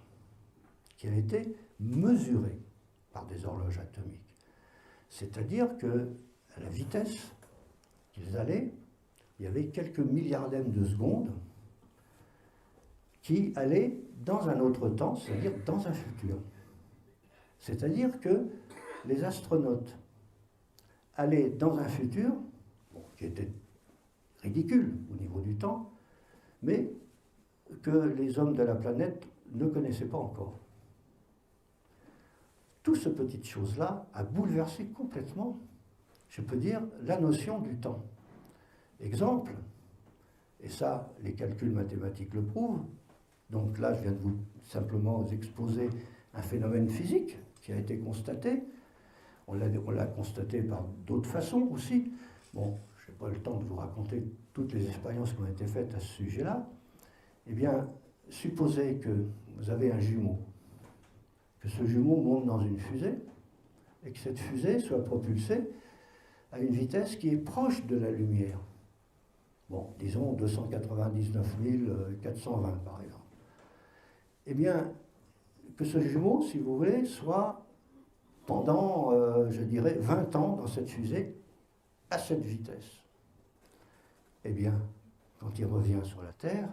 qui a été mesuré par des horloges atomiques. C'est-à-dire que à la vitesse qu'ils allaient, il y avait quelques milliardaires de secondes qui allaient dans un autre temps, c'est-à-dire dans un futur. C'est-à-dire que les astronautes allaient dans un futur, bon, qui était ridicule au niveau du temps, mais que les hommes de la planète ne connaissaient pas encore. Toute cette petite chose-là a bouleversé complètement, je peux dire, la notion du temps. Exemple, et ça, les calculs mathématiques le prouvent, donc là, je viens de vous simplement vous exposer un phénomène physique qui a été constaté. On l'a constaté par d'autres façons aussi. Bon, je n'ai pas le temps de vous raconter toutes les expériences qui ont été faites à ce sujet-là. Eh bien, supposez que vous avez un jumeau, que ce jumeau monte dans une fusée et que cette fusée soit propulsée à une vitesse qui est proche de la lumière. Bon, disons 299 420 par exemple. Eh bien, que ce jumeau, si vous voulez, soit pendant, je dirais, 20 ans dans cette fusée à cette vitesse. Eh bien, quand il revient sur la Terre,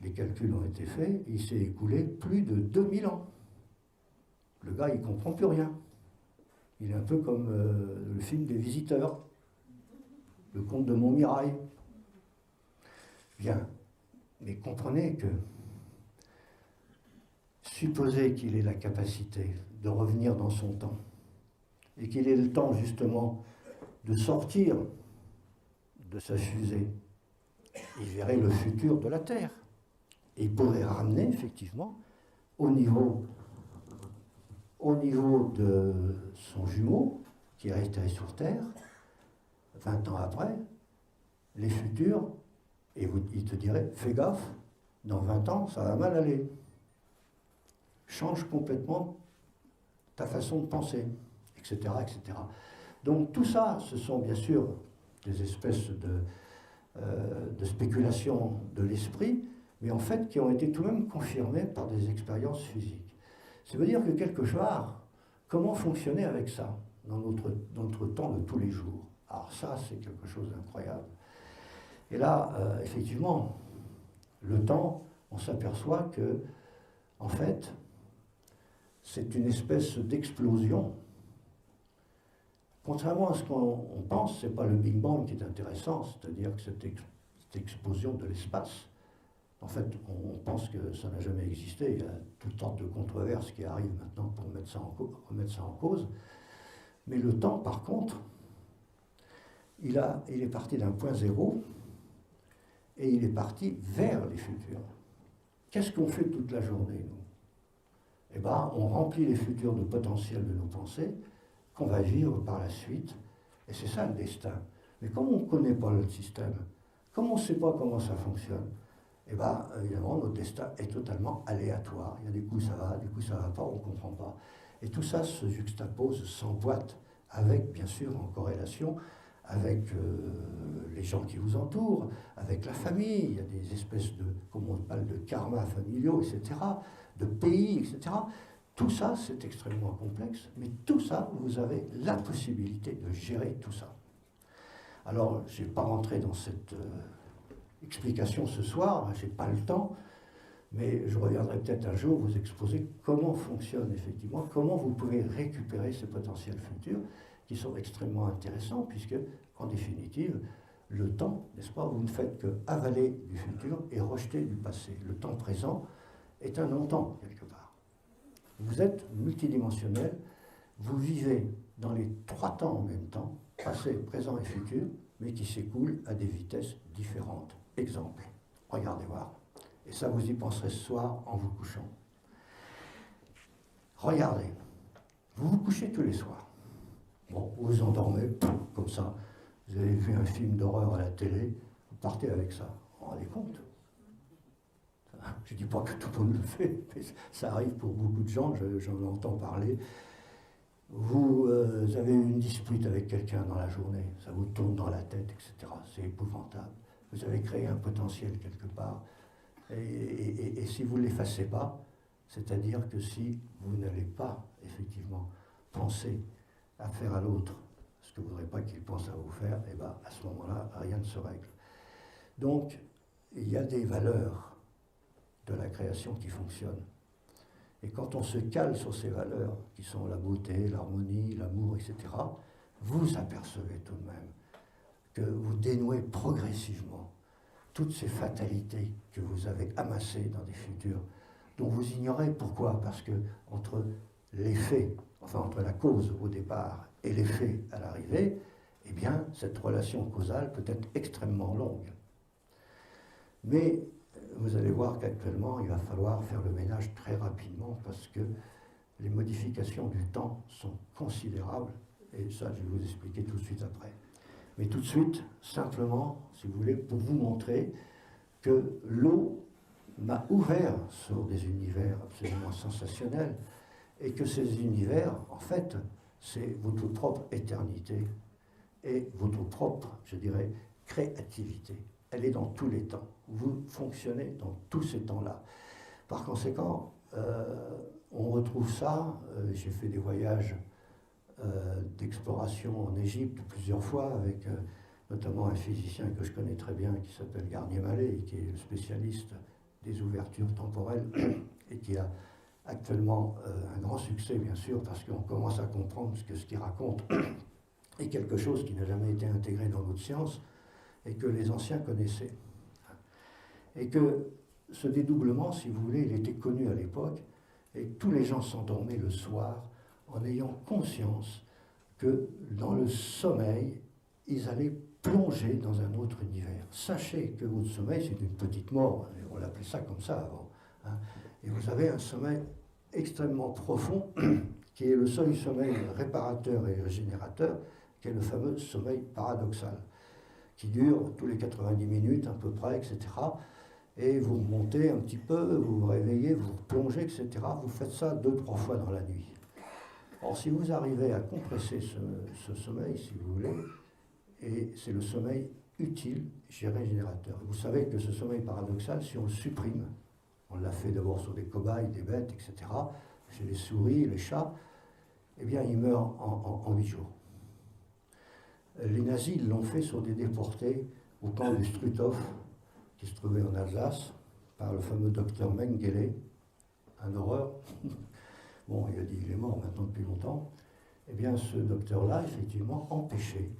les calculs ont été faits, il s'est écoulé plus de 2000 ans. Le gars, il ne comprend plus rien. Il est un peu comme le film des Visiteurs, le conte de Montmirail. Bien, mais comprenez que supposer qu'il ait la capacité de revenir dans son temps, et qu'il ait le temps justement de sortir de sa fusée, il verrait le futur de la Terre. Et il pourrait ramener effectivement au niveau de son jumeau, qui est resté sur Terre, 20 ans après, les futurs, et il te dirait, fais gaffe, dans 20 ans, ça va mal aller. Change complètement ta façon de penser, etc., etc. Donc tout ça, ce sont bien sûr des espèces de spéculations de l'esprit, mais en fait qui ont été tout de même confirmées par des expériences physiques. Ça veut dire que quelque part, comment fonctionner avec ça dans notre temps de tous les jours? Alors ça, c'est quelque chose d'incroyable. Et là, effectivement, le temps, on s'aperçoit que, en fait, c'est une espèce d'explosion. Contrairement à ce qu'on pense, ce n'est pas le Big Bang qui est intéressant, c'est-à-dire que cette explosion de l'espace, en fait, on pense que ça n'a jamais existé. Il y a toutes sortes de controverses qui arrivent maintenant pour remettre ça en cause. Mais le temps, par contre, il est parti d'un point zéro et il est parti vers les futurs. Qu'est-ce qu'on fait toute la journée, nous? Eh bien, on remplit les futurs de potentiel de nos pensées qu'on va vivre par la suite. Et c'est ça le destin. Mais comme on ne connaît pas le système, comme on ne sait pas comment ça fonctionne, eh bien, évidemment, notre destin est totalement aléatoire. Il y a des coups ça va, des coups ça ne va pas, on ne comprend pas. Et tout ça se juxtapose, s'emboîte, avec, bien sûr, en corrélation avec les gens qui vous entourent, avec la famille. Il y a des espèces de, comme on parle de karma familiaux, etc., de pays, etc. Tout ça, c'est extrêmement complexe, mais tout ça, vous avez la possibilité de gérer tout ça. Alors, je ne vais pas rentrer dans cette explication ce soir, je n'ai pas le temps, mais je reviendrai peut-être un jour vous exposer comment fonctionne effectivement, comment vous pouvez récupérer ces potentiels futurs qui sont extrêmement intéressants, puisque, en définitive, le temps, n'est-ce pas, vous ne faites que avaler du futur et rejeter du passé. Le temps présent est un non-temps, quelque part. Vous êtes multidimensionnel, vous vivez dans les 3 temps en même temps, passé, présent et futur, mais qui s'écoulent à des vitesses différentes. Exemple, regardez voir. Et ça, vous y penserez ce soir en vous couchant. Regardez, vous vous couchez tous les soirs. Bon, vous vous endormez, comme ça. Vous avez vu un film d'horreur à la télé, vous partez avec ça. Vous vous rendez compte? Je ne dis pas que tout le monde le fait, mais ça arrive pour beaucoup de gens, j'en entends parler. Vous avez eu une dispute avec quelqu'un dans la journée, ça vous tourne dans la tête, etc. C'est épouvantable. Vous avez créé un potentiel quelque part. Et si vous ne l'effacez pas, c'est-à-dire que si vous n'allez pas, effectivement, penser à faire à l'autre ce que vous ne voudrez pas qu'il pense à vous faire, et bien à ce moment-là, rien ne se règle. Donc, il y a des valeurs de la création qui fonctionnent. Et quand on se cale sur ces valeurs, qui sont la beauté, l'harmonie, l'amour, etc., vous apercevez tout de même que vous dénouez progressivement toutes ces fatalités que vous avez amassées dans des futurs, dont vous ignorez pourquoi. Parce que entre l'effet, enfin entre la cause au départ et l'effet à l'arrivée, eh bien, cette relation causale peut être extrêmement longue. Mais vous allez voir qu'actuellement, il va falloir faire le ménage très rapidement parce que les modifications du temps sont considérables, et ça, je vais vous expliquer tout de suite après. Mais tout de suite, simplement, si vous voulez, pour vous montrer que l'eau m'a ouvert sur des univers absolument sensationnels, et que ces univers, en fait, c'est votre propre éternité et votre propre, je dirais, créativité. Elle est dans tous les temps. Vous fonctionnez dans tous ces temps-là. Par conséquent, on retrouve ça. J'ai fait des voyages d'exploration en Égypte plusieurs fois avec notamment un physicien que je connais très bien qui s'appelle Garnier-Mallet, qui est le spécialiste des ouvertures temporelles et qui a actuellement un grand succès, bien sûr, parce qu'on commence à comprendre que ce qu'il raconte est quelque chose qui n'a jamais été intégré dans notre science et que les anciens connaissaient. Et que ce dédoublement, si vous voulez, il était connu à l'époque, Et tous les gens s'endormaient le soir en ayant conscience que dans le sommeil, ils allaient plonger dans un autre univers. Sachez que votre sommeil, c'est une petite mort, on l'appelait ça comme ça avant. Hein. Et vous avez un sommeil extrêmement profond, qui est le seul sommeil réparateur et régénérateur, qui est le fameux sommeil paradoxal, qui dure tous les 90 minutes à peu près, etc. Et vous remontez un petit peu, vous vous réveillez, vous plongez, etc. Vous faites ça 2-3 fois dans la nuit. Or, si vous arrivez à compresser ce sommeil, si vous voulez, et c'est le sommeil utile et régénérateur. Vous savez que ce sommeil paradoxal, si on le supprime, on l'a fait d'abord sur des cobayes, des bêtes, etc., chez les souris, les chats, eh bien, ils meurent en 8 jours. Les nazis l'ont fait sur des déportés au camp de Struthof, qui se trouvait en Alsace, par le fameux docteur Mengele, un horreur. Bon, il a dit il est mort maintenant depuis longtemps. Eh bien, ce docteur-là, effectivement, empêchait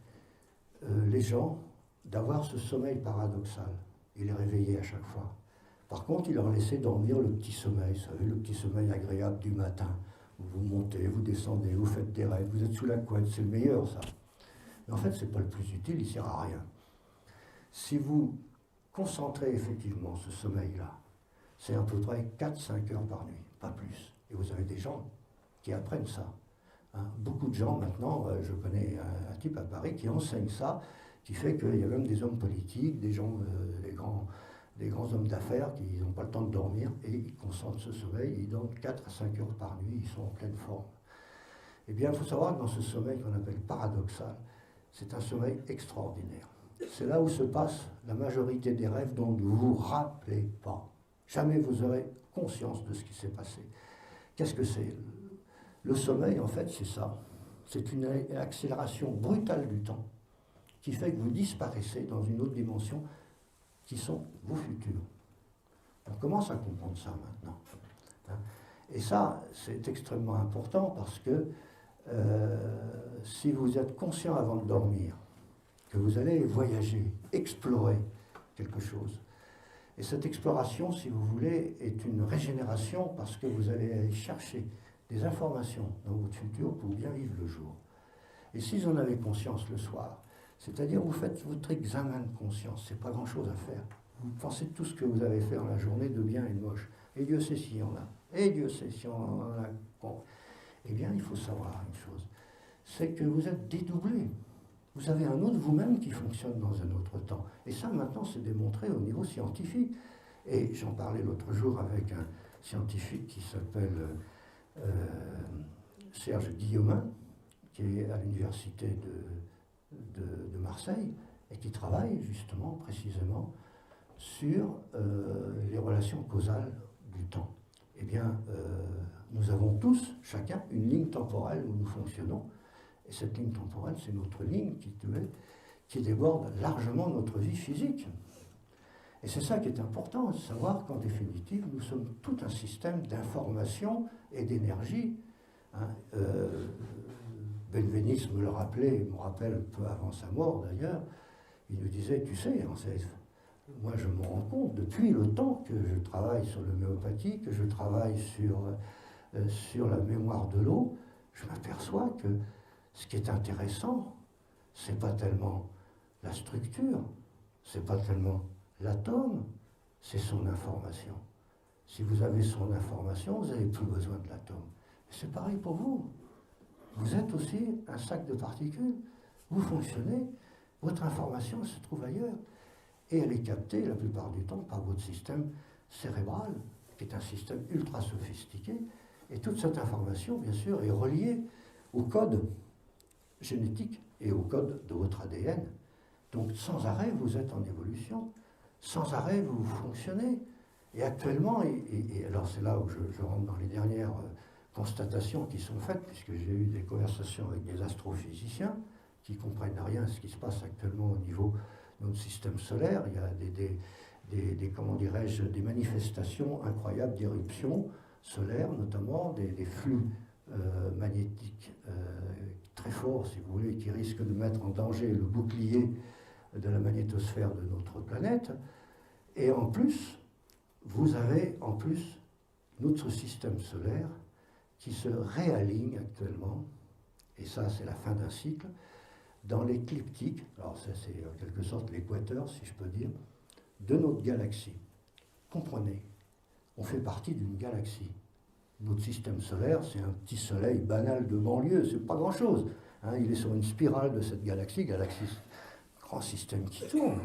les gens d'avoir ce sommeil paradoxal. Il les réveillait à chaque fois. Par contre, il leur laissait dormir le petit sommeil, vous savez, le petit sommeil agréable du matin. Vous montez, vous descendez, vous faites des rêves, vous êtes sous la couette, c'est le meilleur, ça. Mais en fait, ce n'est pas le plus utile, il ne sert à rien. Si vous concentrez effectivement ce sommeil-là, c'est à peu près 4-5 heures par nuit, pas plus. Et vous avez des gens qui apprennent ça. Hein. Beaucoup de gens maintenant, je connais un type à Paris qui enseigne ça, qui fait qu'il y a même des hommes politiques, des gens, des grands hommes d'affaires qui n'ont pas le temps de dormir et ils concentrent ce sommeil, ils dorment 4 à 5 heures par nuit, ils sont en pleine forme. Eh bien, il faut savoir que dans ce sommeil qu'on appelle paradoxal, c'est un sommeil extraordinaire. C'est là où se passe la majorité des rêves dont vous ne vous rappelez pas. Jamais vous aurez conscience de ce qui s'est passé. Qu'est-ce que c'est? Le sommeil, en fait, c'est ça. C'est une accélération brutale du temps qui fait que vous disparaissez dans une autre dimension qui sont vos futurs. On commence à comprendre ça maintenant. Et ça, c'est extrêmement important parce que si vous êtes conscient avant de dormir, que vous allez voyager, explorer quelque chose, et cette exploration, si vous voulez, est une régénération parce que vous allez aller chercher des informations dans votre futur pour bien vivre le jour. Et si vous en avez conscience le soir, c'est-à-dire vous faites votre examen de conscience, c'est pas grand-chose à faire. Vous pensez de tout ce que vous avez fait dans la journée de bien et de moche. Et Dieu sait s'il y en a. Et Dieu sait si on en a. Bon. Eh bien, il faut savoir une chose, c'est que vous êtes dédoublé. Vous avez un autre vous-même qui fonctionne dans un autre temps. Et ça, maintenant, c'est démontré au niveau scientifique. Et j'en parlais l'autre jour avec un scientifique qui s'appelle Serge Guillaumin, qui est à l'université de Marseille, et qui travaille justement, précisément, sur les relations causales du temps. Eh bien, nous avons tous, chacun, une ligne temporelle où nous fonctionnons. Et cette ligne temporelle, c'est notre ligne qui déborde largement notre vie physique. Et c'est ça qui est important, de savoir qu'en définitive, nous sommes tout un système d'information et d'énergie. Hein. Benveniste me le rappelait, me rappelle peu avant sa mort d'ailleurs, il nous disait, tu sais, moi je me rends compte depuis le temps que je travaille sur l'homéopathie, que je travaille sur la mémoire de l'eau, je m'aperçois que ce qui est intéressant, c'est pas tellement la structure, c'est pas tellement l'atome, c'est son information. Si vous avez son information, vous n'avez plus besoin de l'atome. C'est pareil pour vous. Vous êtes aussi un sac de particules. Vous fonctionnez, votre information se trouve ailleurs. Et elle est captée la plupart du temps par votre système cérébral, qui est un système ultra sophistiqué. Et toute cette information, bien sûr, est reliée au code génétique et au code de votre ADN. Donc sans arrêt, vous êtes en évolution. Sans arrêt, vous fonctionnez. Et actuellement, et alors c'est là où je rentre dans les dernières constatations qui sont faites, puisque j'ai eu des conversations avec des astrophysiciens qui ne comprennent rien à ce qui se passe actuellement au niveau de notre système solaire. Il y a des comment dirais-je, des manifestations incroyables d'éruptions solaires, notamment des flux magnétiques très forts, si vous voulez, qui risquent de mettre en danger le bouclier de la magnétosphère de notre planète. Et en plus, vous avez en plus notre système solaire qui se réaligne actuellement, et ça c'est la fin d'un cycle, dans l'écliptique, alors ça c'est en quelque sorte l'équateur si je peux dire, de notre galaxie. Comprenez, on fait partie d'une galaxie. Notre système solaire, c'est un petit soleil banal de banlieue, c'est pas grand-chose. Hein, il est sur une spirale de cette galaxie, grand système qui tourne.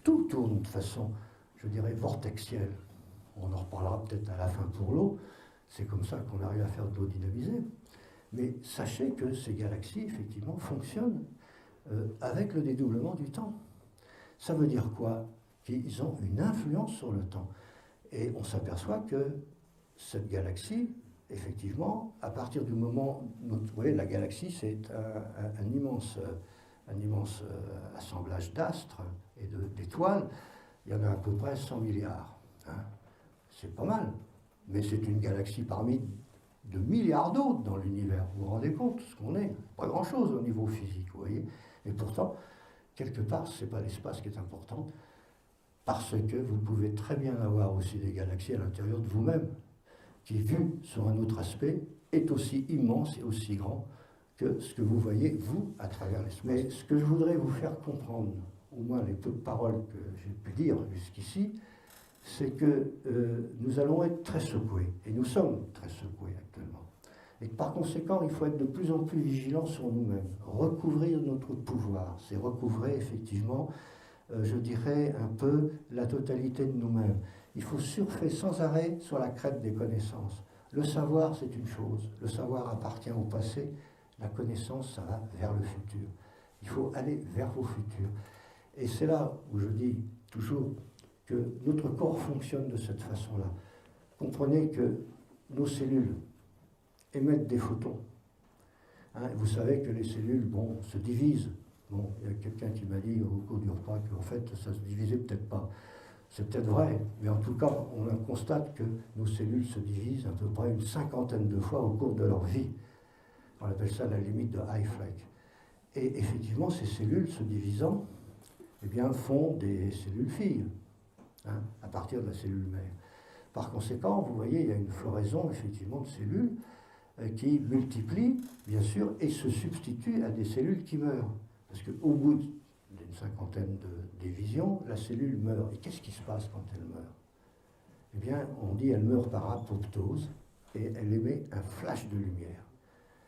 Tout tourne de façon, je dirais, vortexielle. On en reparlera peut-être à la fin pour l'eau. C'est comme ça qu'on arrive à faire de l'eau dynamisée. Mais sachez que ces galaxies, effectivement, fonctionnent avec le dédoublement du temps. Ça veut dire quoi? Qu'ils ont une influence sur le temps. Et on s'aperçoit que cette galaxie, effectivement, à partir du moment... Vous voyez, la galaxie, c'est un immense assemblage d'astres et d'étoiles. Il y en a à peu près 100 milliards. Hein. C'est pas mal. Mais c'est une galaxie parmi de milliards d'autres dans l'univers. Vous vous rendez compte ce qu'on est? Pas grand-chose au niveau physique, vous voyez. Et pourtant, quelque part, ce n'est pas l'espace qui est important, parce que vous pouvez très bien avoir aussi des galaxies à l'intérieur de vous-même, qui, vu sur un autre aspect, est aussi immense et aussi grand que ce que vous voyez, vous, à travers l'espace. Mais ce que je voudrais vous faire comprendre, au moins les peu de paroles que j'ai pu dire jusqu'ici, c'est que nous allons être très secoués, et nous sommes très secoués actuellement. Et que par conséquent, il faut être de plus en plus vigilant sur nous-mêmes. Recouvrir notre pouvoir, c'est recouvrer effectivement, je dirais, un peu la totalité de nous-mêmes. Il faut surfer sans arrêt sur la crête des connaissances. Le savoir, c'est une chose. Le savoir appartient au passé. La connaissance, ça va vers le futur. Il faut aller vers vos futurs. Et c'est là où je dis toujours que notre corps fonctionne de cette façon-là. Comprenez que nos cellules émettent des photons. Hein, vous savez que les cellules, bon, se divisent. Bon, il y a quelqu'un qui m'a dit au cours du repas qu'en fait, ça se divisait peut-être pas. C'est peut-être vrai, mais en tout cas, on constate que nos cellules se divisent à peu près une 50aine de fois au cours de leur vie. On appelle ça la limite de Hayflick. Et effectivement, ces cellules se divisant, eh bien, font des cellules filles, hein, à partir de la cellule mère. Par conséquent, vous voyez, il y a une floraison, effectivement, de cellules qui multiplient, bien sûr, et se substituent à des cellules qui meurent. Parce qu'au bout d'une 50aine de divisions, la cellule meurt. Et qu'est-ce qui se passe quand elle meurt? Eh bien, on dit qu'elle meurt par apoptose, et elle émet un flash de lumière.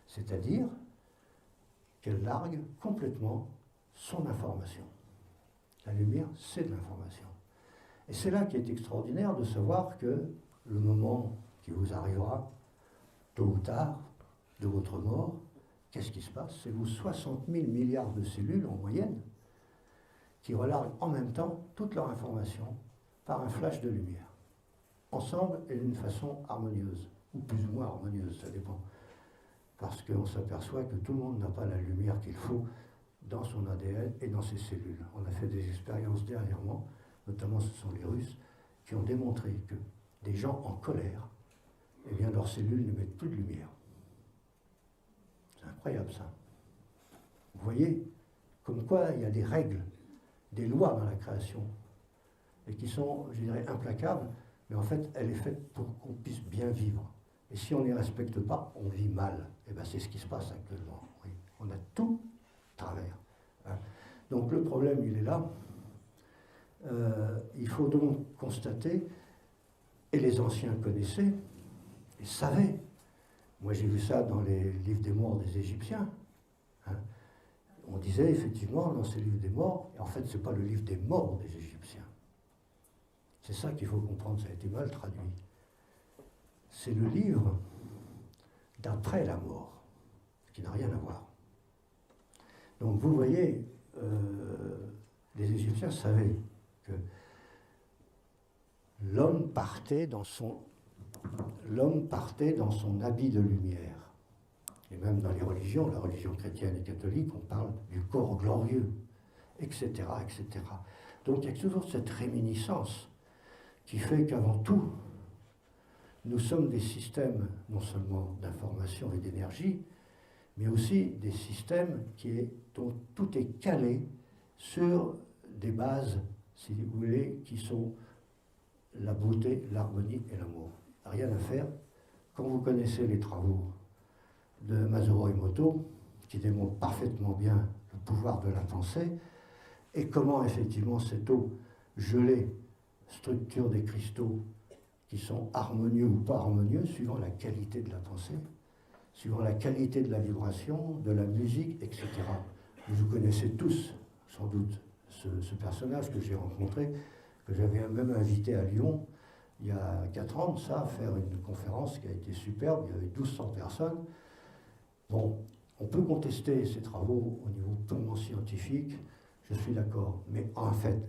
C'est-à-dire qu'elle largue complètement son information. La lumière, c'est de l'information. Et c'est là qu'il est extraordinaire de savoir que le moment qui vous arrivera, tôt ou tard, de votre mort, qu'est-ce qui se passe? C'est vos 60 000 milliards de cellules en moyenne qui relarguent en même temps toute leur information par un flash de lumière. Ensemble et d'une façon harmonieuse, ou plus ou moins harmonieuse, ça dépend. Parce qu'on s'aperçoit que tout le monde n'a pas la lumière qu'il faut dans son ADN et dans ses cellules. On a fait des expériences dernièrement, notamment ce sont les Russes, qui ont démontré que des gens en colère, eh bien leurs cellules n'émettent plus de lumière. C'est incroyable ça. Vous voyez, comme quoi il y a des règles, des lois dans la création, et qui sont, je dirais, implacables, mais en fait, elle est faite pour qu'on puisse bien vivre. Et si on ne les respecte pas, on vit mal. Et bien c'est ce qui se passe actuellement. Oui. On a tout travers. Hein. Donc le problème, il est là. Il faut donc constater, et les anciens connaissaient, et savaient. Moi j'ai vu ça dans les livres des morts des Égyptiens. Hein. On disait effectivement dans ces livres des morts, et en fait ce n'est pas le livre des morts des Égyptiens. C'est ça qu'il faut comprendre, ça a été mal traduit. C'est le livre d'après la mort, qui n'a rien à voir. Donc vous voyez, les Égyptiens savaient que l'homme partait dans son habit de lumière. Et même dans les religions, la religion chrétienne et catholique, on parle du corps glorieux, etc., etc. Donc il y a toujours cette réminiscence qui fait qu'avant tout, nous sommes des systèmes non seulement d'information et d'énergie, mais aussi des systèmes dont tout est calé sur des bases, si vous voulez, qui sont la beauté, l'harmonie et l'amour. rien à faire. Quand vous connaissez les travaux de Masaru Emoto, qui démontrent parfaitement bien le pouvoir de la pensée, et comment effectivement cette eau gelée structure des cristaux qui sont harmonieux ou pas harmonieux, suivant la qualité de la pensée, suivant la qualité de la vibration, de la musique, etc. Vous connaissez tous, sans doute, ce personnage que j'ai rencontré, que j'avais même invité à Lyon, il y a 4 ans de ça, à faire une conférence qui a été superbe, il y avait 1200 personnes. Bon, on peut contester ces travaux au niveau purement scientifique, je suis d'accord, mais en fait,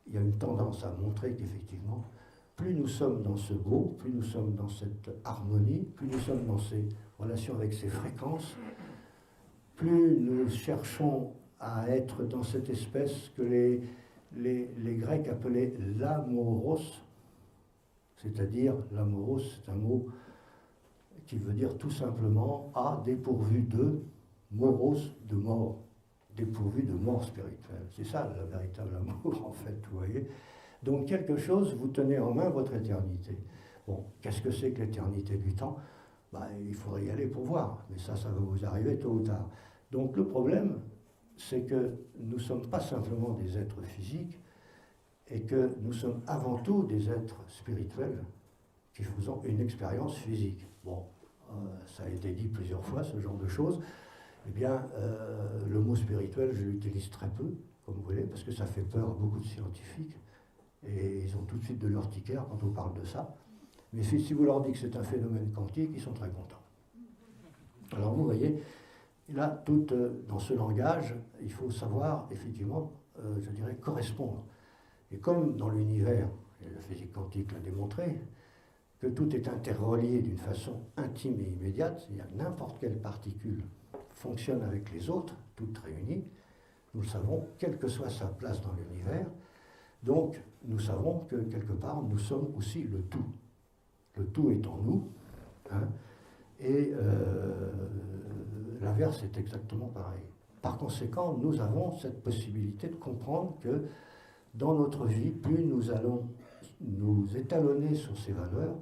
il y a une tendance à montrer qu'effectivement, plus nous sommes dans ce beau, plus nous sommes dans cette harmonie, plus nous sommes dans ces relations avec ces fréquences, plus nous cherchons à être dans cette espèce que les Grecs appelaient l'amoros, c'est-à-dire l'amoros, c'est un mot qui veut dire tout simplement à dépourvu de moros, de mort, dépourvu de mort spirituelle. C'est ça le véritable amour en fait, vous voyez. Donc quelque chose, vous tenez en main votre éternité. Bon, qu'est-ce que c'est que l'éternité du temps? Il faudrait y aller pour voir, mais ça va vous arriver tôt ou tard. Donc le problème, c'est que nous ne sommes pas simplement des êtres physiques, et que nous sommes avant tout des êtres spirituels qui faisons une expérience physique. Bon, ça a été dit plusieurs fois, ce genre de choses. Eh bien, le mot spirituel, je l'utilise très peu, comme vous voyez, parce que ça fait peur à beaucoup de scientifiques, et ils ont tout de suite de l'urticaire quand on parle de ça. Mais si vous leur dites que c'est un phénomène quantique, ils sont très contents. Alors vous voyez, là, tout dans ce langage, il faut savoir, effectivement, je dirais, correspondre. Et comme dans l'univers, et la physique quantique l'a démontré, que tout est interrelié d'une façon intime et immédiate, c'est-à-dire que n'importe quelle particule fonctionne avec les autres, toutes réunies, nous le savons, quelle que soit sa place dans l'univers. Donc, nous savons que quelque part, nous sommes aussi le tout. Le tout est en nous, hein, et l'inverse est exactement pareil. Par conséquent, nous avons cette possibilité de comprendre que dans notre vie, plus nous allons nous étalonner sur ces valeurs,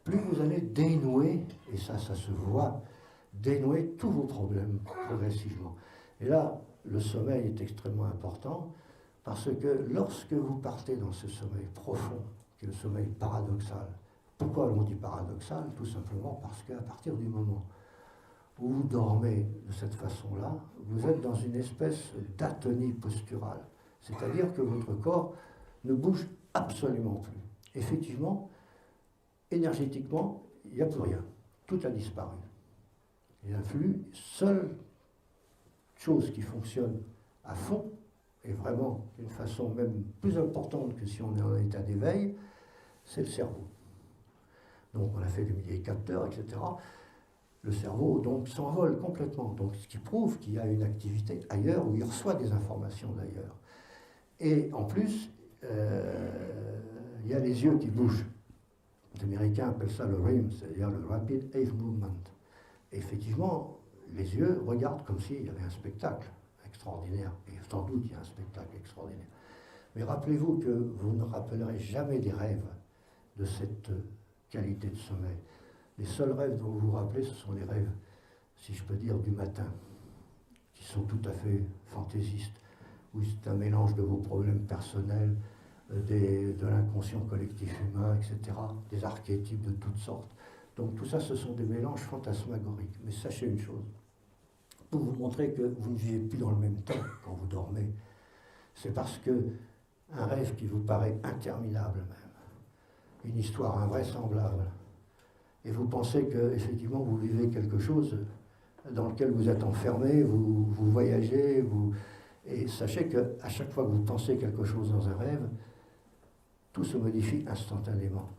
plus vous allez dénouer, et ça se voit, dénouer tous vos problèmes progressivement. Et là, le sommeil est extrêmement important, parce que lorsque vous partez dans ce sommeil profond, qui est le sommeil paradoxal, pourquoi on dit paradoxal? Tout simplement parce qu'à partir du moment où vous dormez de cette façon-là, vous êtes dans une espèce d'atonie posturale. C'est-à-dire que votre corps ne bouge absolument plus. Effectivement, énergétiquement, il n'y a plus rien. Tout a disparu. Il n'y a plus. Seule chose qui fonctionne à fond, et vraiment d'une façon même plus importante que si on est en état d'éveil, c'est le cerveau. Donc on a fait des capteurs, etc. Le cerveau donc s'envole complètement. Donc ce qui prouve qu'il y a une activité ailleurs, où il reçoit des informations d'ailleurs. Et en plus, il y a les yeux qui bougent. Les Américains appellent ça le REM, c'est-à-dire le Rapid Eye Movement. Et effectivement, les yeux regardent comme s'il y avait un spectacle extraordinaire. Et sans doute, il y a un spectacle extraordinaire. Mais rappelez-vous que vous ne rappellerez jamais des rêves de cette qualité de sommeil. Les seuls rêves dont vous vous rappelez, ce sont les rêves, si je peux dire, du matin, qui sont tout à fait fantaisistes, où c'est un mélange de vos problèmes personnels, de l'inconscient collectif humain, etc., des archétypes de toutes sortes. Donc tout ça, ce sont des mélanges fantasmagoriques. Mais sachez une chose, pour vous montrer que vous ne vivez plus dans le même temps quand vous dormez, c'est parce que un rêve qui vous paraît interminable même, une histoire invraisemblable, et vous pensez que effectivement vous vivez quelque chose dans lequel vous êtes enfermé, vous voyagez, et sachez qu'à chaque fois que vous pensez quelque chose dans un rêve, tout se modifie instantanément.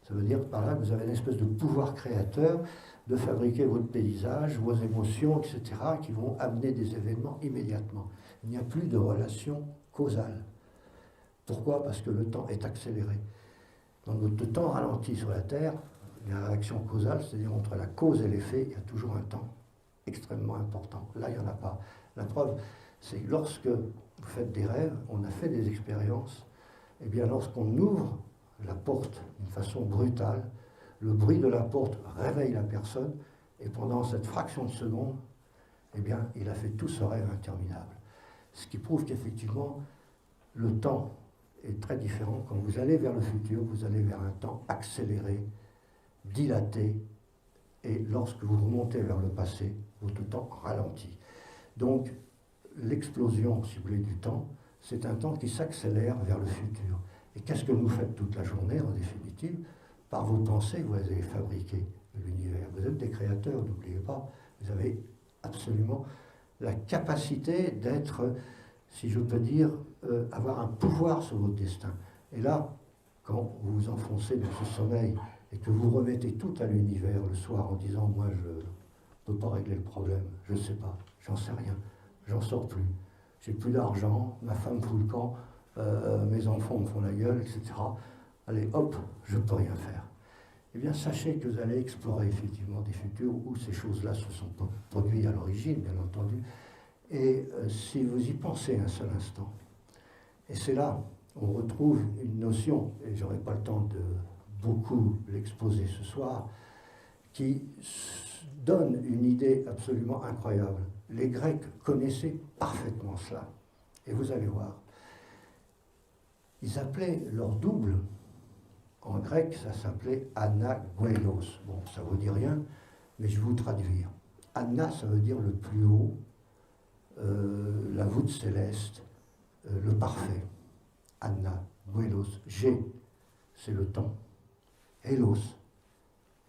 Ça veut dire que par là, vous avez une espèce de pouvoir créateur de fabriquer votre paysage, vos émotions, etc., qui vont amener des événements immédiatement. Il n'y a plus de relation causale. Pourquoi? Parce que le temps est accéléré. Dans notre temps ralenti sur la Terre, la réaction causale, c'est-à-dire entre la cause et l'effet, il y a toujours un temps extrêmement important. Là, il n'y en a pas. La preuve, c'est que lorsque vous faites des rêves, on a fait des expériences, et bien lorsqu'on ouvre la porte d'une façon brutale, le bruit de la porte réveille la personne, et pendant cette fraction de seconde, eh bien, il a fait tout ce rêve interminable. Ce qui prouve qu'effectivement, le temps est très différent. Quand vous allez vers le futur, vous allez vers un temps accéléré, dilaté, et lorsque vous remontez vers le passé, votre temps ralentit. Donc, l'explosion, si vous voulez, du temps, c'est un temps qui s'accélère vers le futur. Et qu'est-ce que vous faites toute la journée, en définitive? Par vos pensées, vous avez fabriqué l'univers. Vous êtes des créateurs, n'oubliez pas. Vous avez absolument la capacité d'être, si je peux dire, avoir un pouvoir sur votre destin. Et là, quand vous vous enfoncez dans ce sommeil et que vous remettez tout à l'univers le soir en disant « moi je ne peux pas régler le problème, je ne sais pas, j'en sais rien, j'en sors plus, j'ai plus d'argent, ma femme fout le camp, mes enfants me font la gueule, etc. Allez hop, je ne peux rien faire ». Eh bien sachez que vous allez explorer effectivement des futurs où ces choses-là se sont produites à l'origine, bien entendu. Et si vous y pensez un seul instant, et c'est là on retrouve une notion, et je n'aurai pas le temps de beaucoup l'exposer ce soir, qui donne une idée absolument incroyable. Les Grecs connaissaient parfaitement cela. Et vous allez voir. Ils appelaient leur double, en grec, ça s'appelait anagouelos. Bon, ça ne vous dit rien, mais je vais vous traduire. Anna, ça veut dire le plus haut, la voûte céleste, le parfait. Anna, Gouelos. G, c'est le temps. Elos,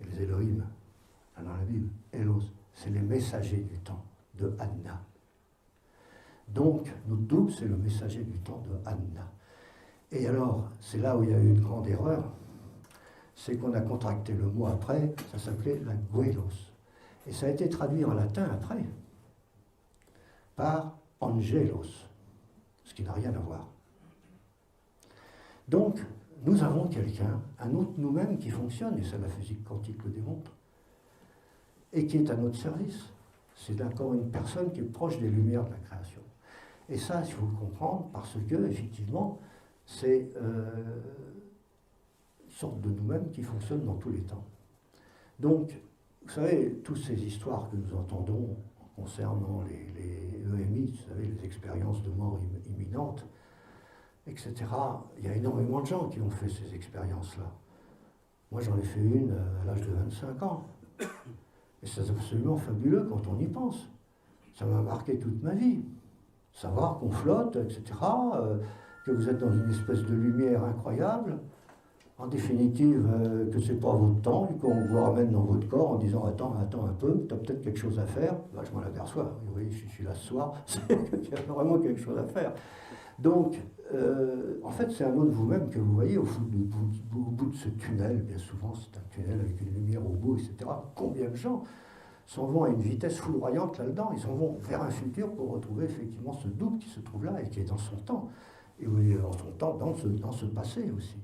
et les Elohim, dans la Bible, Elos, c'est les messagers du temps, de Anna. Donc, notre double, c'est le messager du temps de Anna. Et alors, c'est là où il y a eu une grande erreur, c'est qu'on a contracté le mot après, ça s'appelait la Gouelos. Et ça a été traduit en latin après, par Angelos, ce qui n'a rien à voir. Donc, nous avons quelqu'un, un autre nous-mêmes qui fonctionne, et ça la physique quantique le démontre, et qui est à notre service. C'est encore une personne qui est proche des lumières de la création. Et ça, il faut le comprendre, parce que, effectivement, c'est une sorte de nous-mêmes qui fonctionne dans tous les temps. Donc, vous savez, toutes ces histoires que nous entendons concernant les EMI, vous savez, les expériences de mort imminente, etc., il y a énormément de gens qui ont fait ces expériences-là. Moi, j'en ai fait une à l'âge de 25 ans. Et c'est absolument fabuleux quand on y pense. Ça m'a marqué toute ma vie. Savoir qu'on flotte, etc., que vous êtes dans une espèce de lumière incroyable, en définitive, que ce n'est pas votre temps, et qu'on vous ramène dans votre corps en disant « Attends un peu, tu as peut-être quelque chose à faire ». Ben, je m'en aperçois, oui, je suis là ce soir, c'est qu'il y a vraiment quelque chose à faire. Donc, en fait, c'est un autre vous-même que vous voyez au bout de ce tunnel. Bien souvent, c'est un tunnel avec une lumière au bout, etc. Combien de gens s'en vont à une vitesse foudroyante là-dedans? Ils s'en vont vers un futur pour retrouver effectivement ce double qui se trouve là et qui est dans son temps. Et oui, dans son temps, dans ce passé aussi.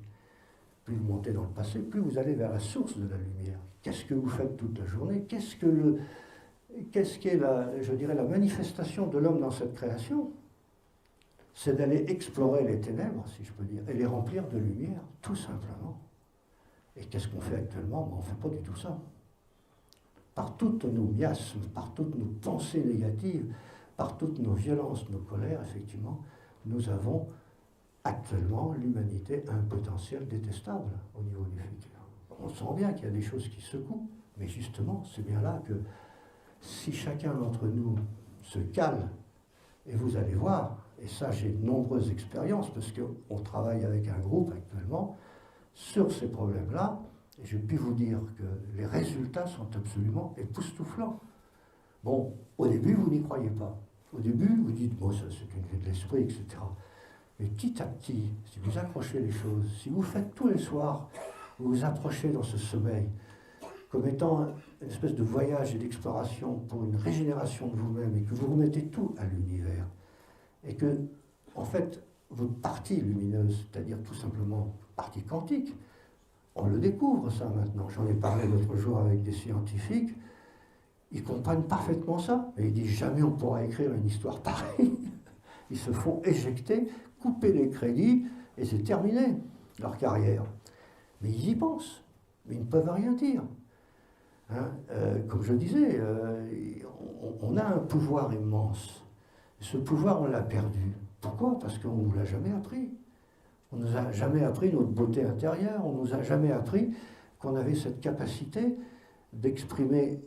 Plus vous montez dans le passé, plus vous allez vers la source de la lumière. Qu'est-ce que vous faites toute la journée? Qu'est-ce qui est la manifestation de l'homme dans cette création? C'est d'aller explorer les ténèbres, si je peux dire, et les remplir de lumière, tout simplement. Et qu'est-ce qu'on fait actuellement? On ne fait pas du tout ça. Par toutes nos miasmes, par toutes nos pensées négatives, par toutes nos violences, nos colères, effectivement, nous avons actuellement, l'humanité a un potentiel détestable au niveau du futur. On sent bien qu'il y a des choses qui secouent, mais justement, c'est bien là que si chacun d'entre nous se cale, et vous allez voir, et ça j'ai de nombreuses expériences, parce qu'on travaille avec un groupe actuellement sur ces problèmes-là, et je puis vous dire que les résultats sont absolument époustouflants. Bon, au début, vous n'y croyez pas. Au début, vous dites, bon, ça c'est une vue de l'esprit, etc. Mais petit à petit, si vous accrochez les choses, si vous faites tous les soirs, vous vous approchez dans ce sommeil, comme étant une espèce de voyage et d'exploration pour une régénération de vous-même, et que vous remettez tout à l'univers, et que, en fait, votre partie lumineuse, c'est-à-dire tout simplement partie quantique, on le découvre ça maintenant. J'en ai parlé l'autre jour avec des scientifiques, ils comprennent parfaitement ça, et ils disent jamais on pourra écrire une histoire pareille. Ils se font éjecter, couper les crédits, et c'est terminé, leur carrière. Mais ils y pensent. mais ils ne peuvent rien dire. Hein, comme je disais, on a un pouvoir immense. Ce pouvoir, on l'a perdu. Pourquoi? Parce qu'on ne nous l'a jamais appris. On ne nous a jamais appris notre beauté intérieure, on ne nous a jamais appris qu'on avait cette capacité d'exprimer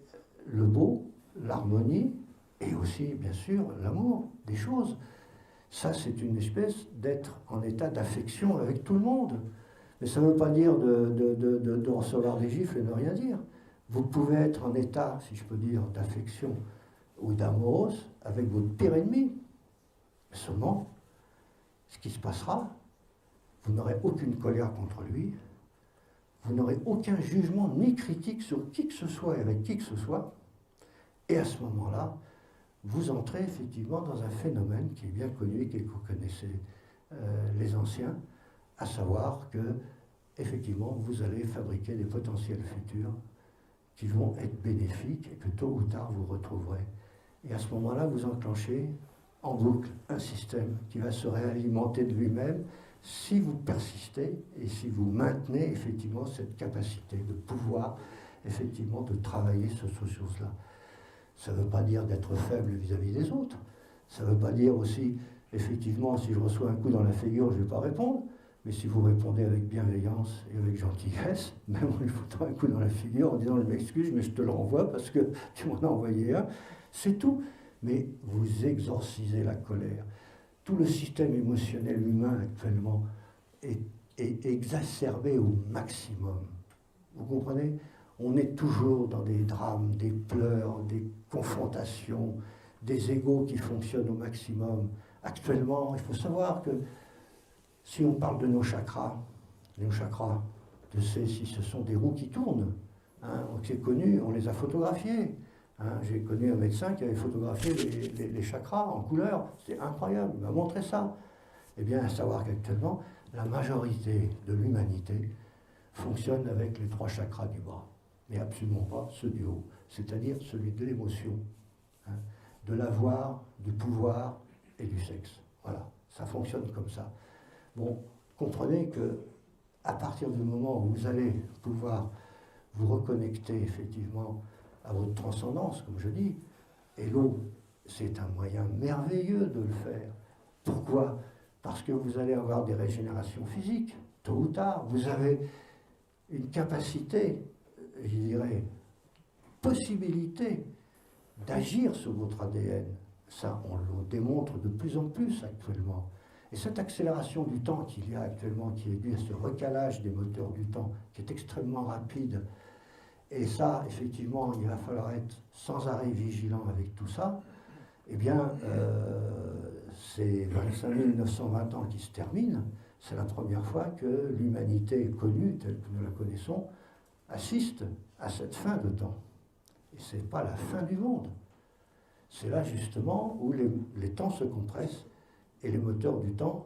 le beau, l'harmonie, et aussi, bien sûr, l'amour des choses. Ça, c'est une espèce d'être en état d'affection avec tout le monde. Mais ça ne veut pas dire de recevoir des gifles et ne rien dire. Vous pouvez être en état, si je peux dire, d'affection ou d'amour avec votre pire ennemi. Seulement, ce qui se passera, vous n'aurez aucune colère contre lui, vous n'aurez aucun jugement ni critique sur qui que ce soit et avec qui que ce soit, et à ce moment-là, vous entrez effectivement dans un phénomène qui est bien connu et que vous connaissez les anciens, à savoir que, effectivement, vous allez fabriquer des potentiels futurs qui vont être bénéfiques et que tôt ou tard vous retrouverez. Et à ce moment-là, vous enclenchez en boucle un système qui va se réalimenter de lui-même si vous persistez et si vous maintenez effectivement cette capacité de pouvoir effectivement de travailler sur ces choses-là. Ça ne veut pas dire d'être faible vis-à-vis des autres. Ça ne veut pas dire aussi, effectivement, si je reçois un coup dans la figure, je ne vais pas répondre. Mais si vous répondez avec bienveillance et avec gentillesse, même en lui foutant un coup dans la figure en disant je m'excuse, mais je te le renvoie parce que tu m'en as envoyé un, c'est tout. Mais vous exorcisez la colère. Tout le système émotionnel humain actuellement est exacerbé au maximum. Vous comprenez? On est toujours dans des drames, des pleurs, des confrontations, des égos qui fonctionnent au maximum. Actuellement, il faut savoir que si on parle de nos chakras, je sais si ce sont des roues qui tournent. Hein, c'est connu, on les a photographiés. Hein, j'ai connu un médecin qui avait photographié les chakras en couleur. C'était incroyable, il m'a montré ça. Eh bien, à savoir qu'actuellement, la majorité de l'humanité fonctionne avec les 3 chakras du bras, mais absolument pas ceux du haut, c'est-à-dire celui de l'émotion, hein, de l'avoir, du pouvoir et du sexe. Voilà, ça fonctionne comme ça. Bon, comprenez que à partir du moment où vous allez pouvoir vous reconnecter effectivement à votre transcendance, comme je dis, et l'eau, c'est un moyen merveilleux de le faire. Pourquoi? Parce que vous allez avoir des régénérations physiques, tôt ou tard. Vous avez une capacité, je dirais, possibilité d'agir sur votre ADN. Ça, on le démontre de plus en plus actuellement. Et cette accélération du temps qu'il y a actuellement, qui est due à ce recalage des moteurs du temps, qui est extrêmement rapide, et ça, effectivement, il va falloir être sans arrêt vigilant avec tout ça, eh bien, c'est 25 920 ans qui se terminent. C'est la première fois que l'humanité connue, telle que nous la connaissons, assiste à cette fin de temps. Et ce n'est pas la fin du monde. C'est là, justement, où les temps se compressent et les moteurs du temps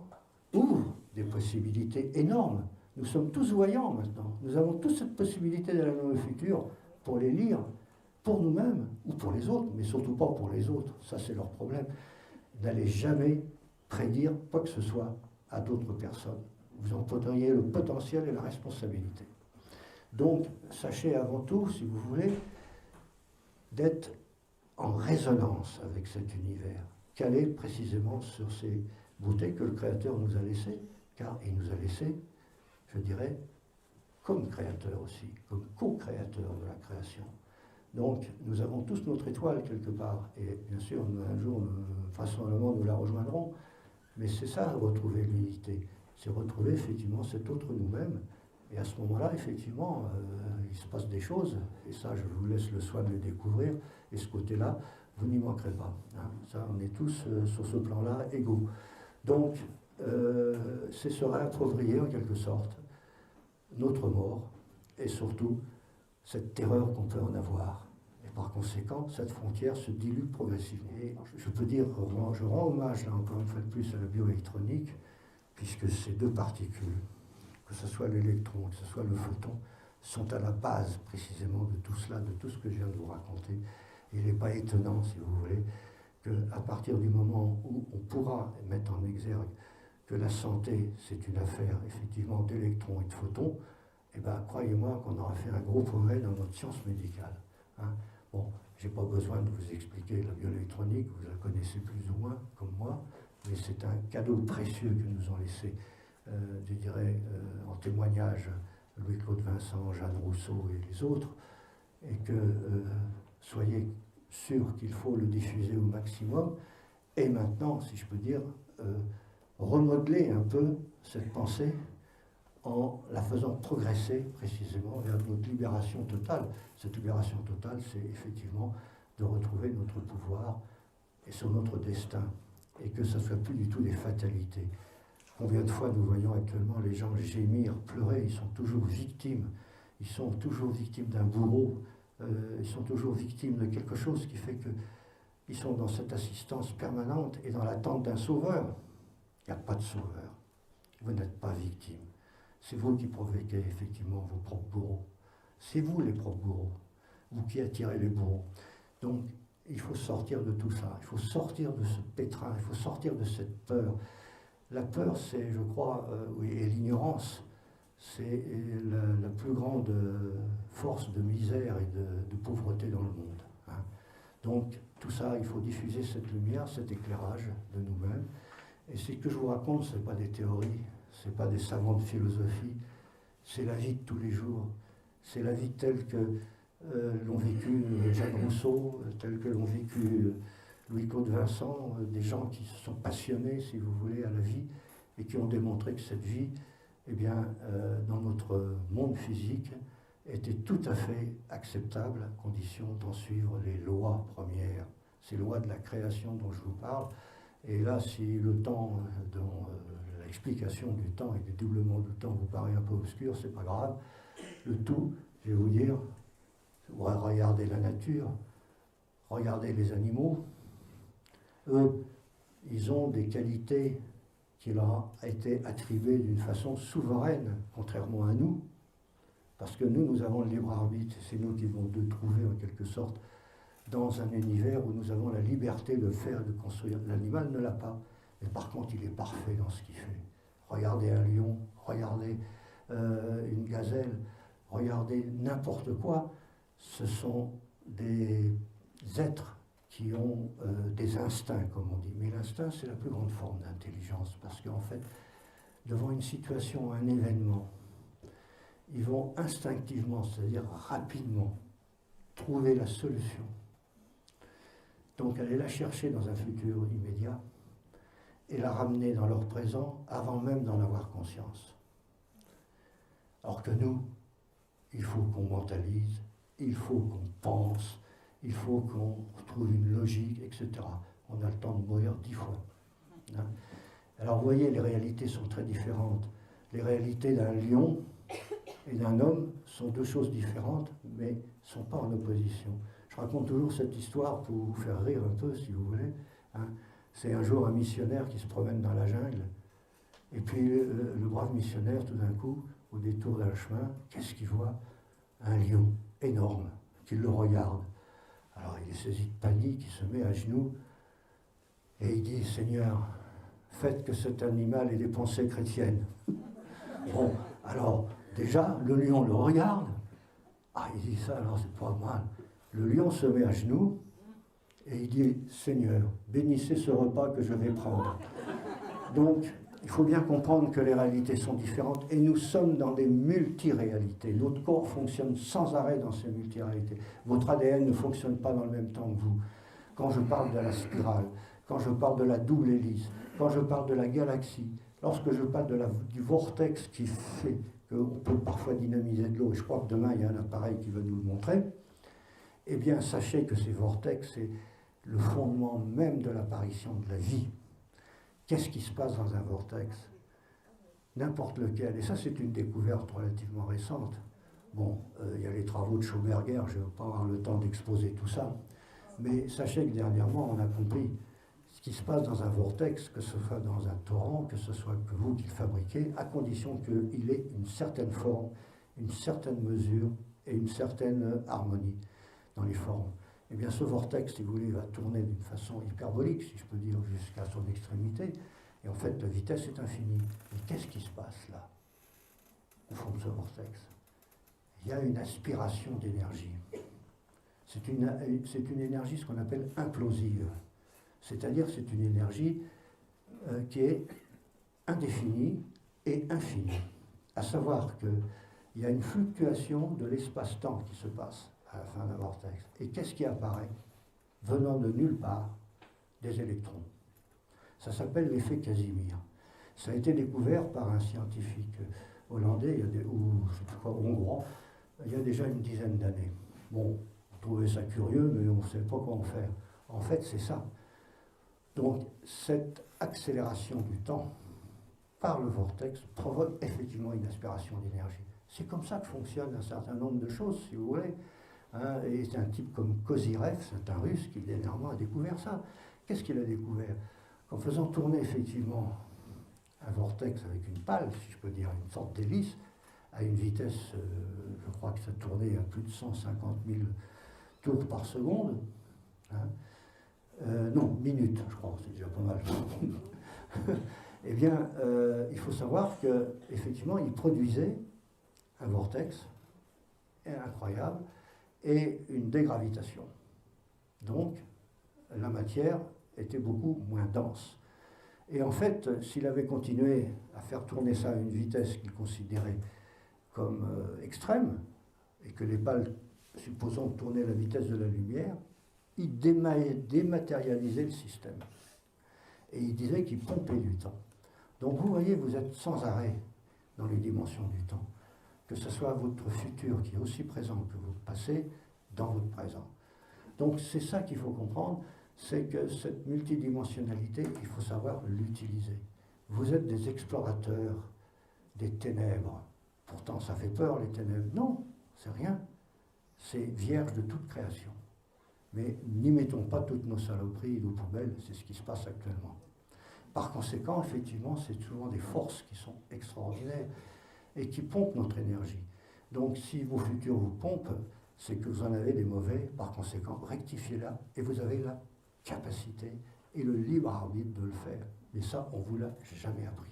ouvrent des possibilités énormes. Nous sommes tous voyants maintenant. Nous avons tous cette possibilité d'aller dans le futur pour les lire, pour nous-mêmes ou pour les autres, mais surtout pas pour les autres. Ça, c'est leur problème. N'allez jamais prédire quoi que ce soit à d'autres personnes. Vous en prendriez le potentiel et la responsabilité. Donc, sachez avant tout, si vous voulez, d'être en résonance avec cet univers, calé précisément sur ces beautés que le Créateur nous a laissées, car il nous a laissées, je dirais, comme créateur aussi, comme co-créateur de la création. Donc, nous avons tous notre étoile quelque part, et bien sûr, un jour, vraisemblablement, nous la rejoindrons, mais c'est ça, retrouver l'unité, c'est retrouver effectivement cet autre nous-mêmes, et à ce moment-là, effectivement, il se passe des choses, et ça, je vous laisse le soin de les découvrir, et ce côté-là, vous n'y manquerez pas. Hein. Ça, on est tous sur ce plan-là égaux. Donc, c'est se réapproprier en quelque sorte notre mort, et surtout cette terreur qu'on peut en avoir. Et par conséquent, cette frontière se dilue progressivement. Et je peux dire, je rends hommage, là encore une fois de plus, à la bioélectronique, puisque ces 2 particules, que ce soit l'électron, que ce soit le photon, sont à la base précisément de tout cela, de tout ce que je viens de vous raconter. Et il n'est pas étonnant, si vous voulez, qu'à partir du moment où on pourra mettre en exergue que la santé, c'est une affaire effectivement d'électrons et de photons, eh bien, croyez-moi qu'on aura fait un gros progrès dans notre science médicale. Hein. Bon, je n'ai pas besoin de vous expliquer la bioélectronique, vous la connaissez plus ou moins comme moi, mais c'est un cadeau précieux que nous ont laissé, je dirais, en témoignage Louis-Claude Vincent, Jeanne Rousseau et les autres, et que soyez sûrs qu'il faut le diffuser au maximum, et maintenant, si je peux dire, remodeler un peu cette pensée en la faisant progresser précisément vers notre libération totale. Cette libération totale, c'est effectivement de retrouver notre pouvoir et sur notre destin, et que ce ne soit plus du tout des fatalités. Combien de fois nous voyons actuellement les gens gémir, pleurer, ils sont toujours victimes d'un bourreau, ils sont toujours victimes de quelque chose qui fait qu'ils sont dans cette assistance permanente et dans l'attente d'un sauveur. Il n'y a pas de sauveur. Vous n'êtes pas victime. C'est vous qui provoquez effectivement vos propres bourreaux. C'est vous les propres bourreaux. Vous qui attirez les bourreaux. Donc, il faut sortir de tout ça. Il faut sortir de ce pétrin. Il faut sortir de cette peur. La peur, c'est, je crois, oui, et l'ignorance, c'est la plus grande force de misère et de pauvreté dans le monde. Hein. Donc, tout ça, il faut diffuser cette lumière, cet éclairage de nous-mêmes. Et ce que je vous raconte, ce n'est pas des théories, ce n'est pas des savants de philosophie, c'est la vie de tous les jours. C'est la vie telle que l'ont vécu Jeanne Rousseau, telle que l'ont vécu Louis-Claude Vincent, des gens qui se sont passionnés, si vous voulez, à la vie, et qui ont démontré que cette vie, eh bien, dans notre monde physique, était tout à fait acceptable, à condition d'en suivre les lois premières, ces lois de la création dont je vous parle. Et là, si le temps, l'explication du temps et du doublement du temps vous paraît un peu obscur, c'est pas grave. Le tout, je vais vous dire, regardez la nature, regardez les animaux. Eux, ils ont des qualités qui leur ont été attribuées d'une façon souveraine, contrairement à nous, parce que nous avons le libre arbitre, c'est nous qui devons le trouver en quelque sorte dans un univers où nous avons la liberté de faire et de construire. L'animal ne l'a pas, mais par contre il est parfait dans ce qu'il fait. Regardez un lion, regardez une gazelle, regardez n'importe quoi, ce sont des êtres qui ont des instincts, comme on dit. Mais l'instinct, c'est la plus grande forme d'intelligence, parce qu'en fait, devant une situation, un événement, ils vont instinctivement, c'est-à-dire rapidement, trouver la solution. Donc aller la chercher dans un futur immédiat et la ramener dans leur présent avant même d'en avoir conscience. Alors que nous, il faut qu'on mentalise, il faut qu'on pense, il faut qu'on trouve une logique, etc. On a le temps de mourir 10 fois. Hein. Alors vous voyez, les réalités sont très différentes. Les réalités d'un lion et d'un homme sont deux choses différentes, mais ne sont pas en opposition. Je raconte toujours cette histoire pour vous faire rire un peu, si vous voulez. Hein. C'est un jour un missionnaire qui se promène dans la jungle, et puis le brave missionnaire, tout d'un coup, au détour d'un chemin, qu'est-ce qu'il voit? Un lion énorme qui le regarde. Alors il est saisi de panique, il se met à genoux, et il dit, Seigneur, faites que cet animal ait des pensées chrétiennes. Bon, alors, déjà, le lion le regarde. Ah, il dit ça, alors c'est pas mal. Le lion se met à genoux et il dit, Seigneur, bénissez ce repas que je vais prendre. Donc, il faut bien comprendre que les réalités sont différentes et nous sommes dans des multiréalités. Notre corps fonctionne sans arrêt dans ces multiréalités. Votre ADN ne fonctionne pas dans le même temps que vous. Quand je parle de la spirale, quand je parle de la double hélice, quand je parle de la galaxie, lorsque je parle du vortex qui fait qu'on peut parfois dynamiser de l'eau, et je crois que demain il y a un appareil qui va nous le montrer, eh bien sachez que ces vortex, c'est le fondement même de l'apparition de la vie. Qu'est-ce qui se passe dans un vortex? N'importe lequel. Et ça, c'est une découverte relativement récente. Bon, il y a les travaux de Schauberger, je ne vais pas avoir le temps d'exposer tout ça. Mais sachez que dernièrement, on a compris ce qui se passe dans un vortex, que ce soit dans un torrent, que ce soit que vous qui le fabriquez, à condition qu'il ait une certaine forme, une certaine mesure et une certaine harmonie dans les formes. Eh bien, ce vortex, si vous voulez, va tourner d'une façon hyperbolique, si je peux dire, jusqu'à son extrémité. Et en fait, la vitesse est infinie. Mais qu'est-ce qui se passe là, au fond de ce vortex? il y a une aspiration d'énergie. C'est une énergie, ce qu'on appelle implosive. C'est-à-dire c'est une énergie qui est indéfinie et infinie. À savoir qu'il y a une fluctuation de l'espace-temps qui se passe à la fin d'un vortex. Et qu'est-ce qui apparaît? Venant de nulle part, des électrons. Ça s'appelle l'effet Casimir. Ça a été découvert par un scientifique hollandais, ou je ne sais pas, hongrois, il y a déjà une dizaine d'années. Bon, on trouvait ça curieux, mais on ne savait pas quoi en faire. En fait, c'est ça. Donc, cette accélération du temps par le vortex provoque effectivement une aspiration d'énergie. C'est comme ça que fonctionnent un certain nombre de choses, si vous voulez. Hein, et c'est un type comme Kozyrev, c'est un russe qui dernièrement a découvert ça. Qu'est-ce qu'il a découvert? En faisant tourner effectivement un vortex avec une pale, si je peux dire, une sorte d'hélice, à une vitesse, je crois que ça tournait à plus de 150 000 tours par seconde. Hein, non, minutes, je crois, c'est déjà pas mal. Eh bien, il faut savoir qu'effectivement, il produisait un vortex incroyable et une dégravitation. Donc, la matière était beaucoup moins dense. Et en fait, s'il avait continué à faire tourner ça à une vitesse qu'il considérait comme extrême, et que les pales, supposons, tournaient à la vitesse de la lumière, il dématérialisait le système. Et il disait qu'il pompait du temps. Donc vous voyez, vous êtes sans arrêt dans les dimensions du temps. Que ce soit votre futur qui est aussi présent que votre passé dans votre présent. Donc c'est ça qu'il faut comprendre, c'est que cette multidimensionnalité, il faut savoir l'utiliser. Vous êtes des explorateurs des ténèbres. Pourtant ça fait peur les ténèbres. Non, c'est rien. C'est vierge de toute création. Mais n'y mettons pas toutes nos saloperies, nos poubelles, c'est ce qui se passe actuellement. Par conséquent, effectivement, c'est souvent des forces qui sont extraordinaires et qui pompent notre énergie. Donc si vos futurs vous pompent, c'est que vous en avez des mauvais, par conséquent, rectifiez-la et vous avez la capacité et le libre arbitre de le faire. Et ça, on ne vous l'a jamais appris.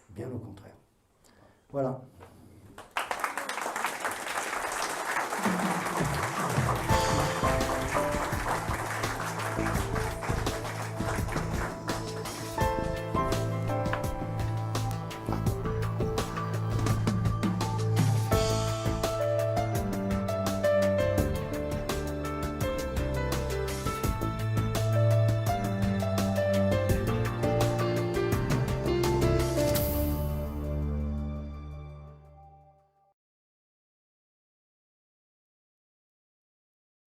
Bien au contraire. Voilà.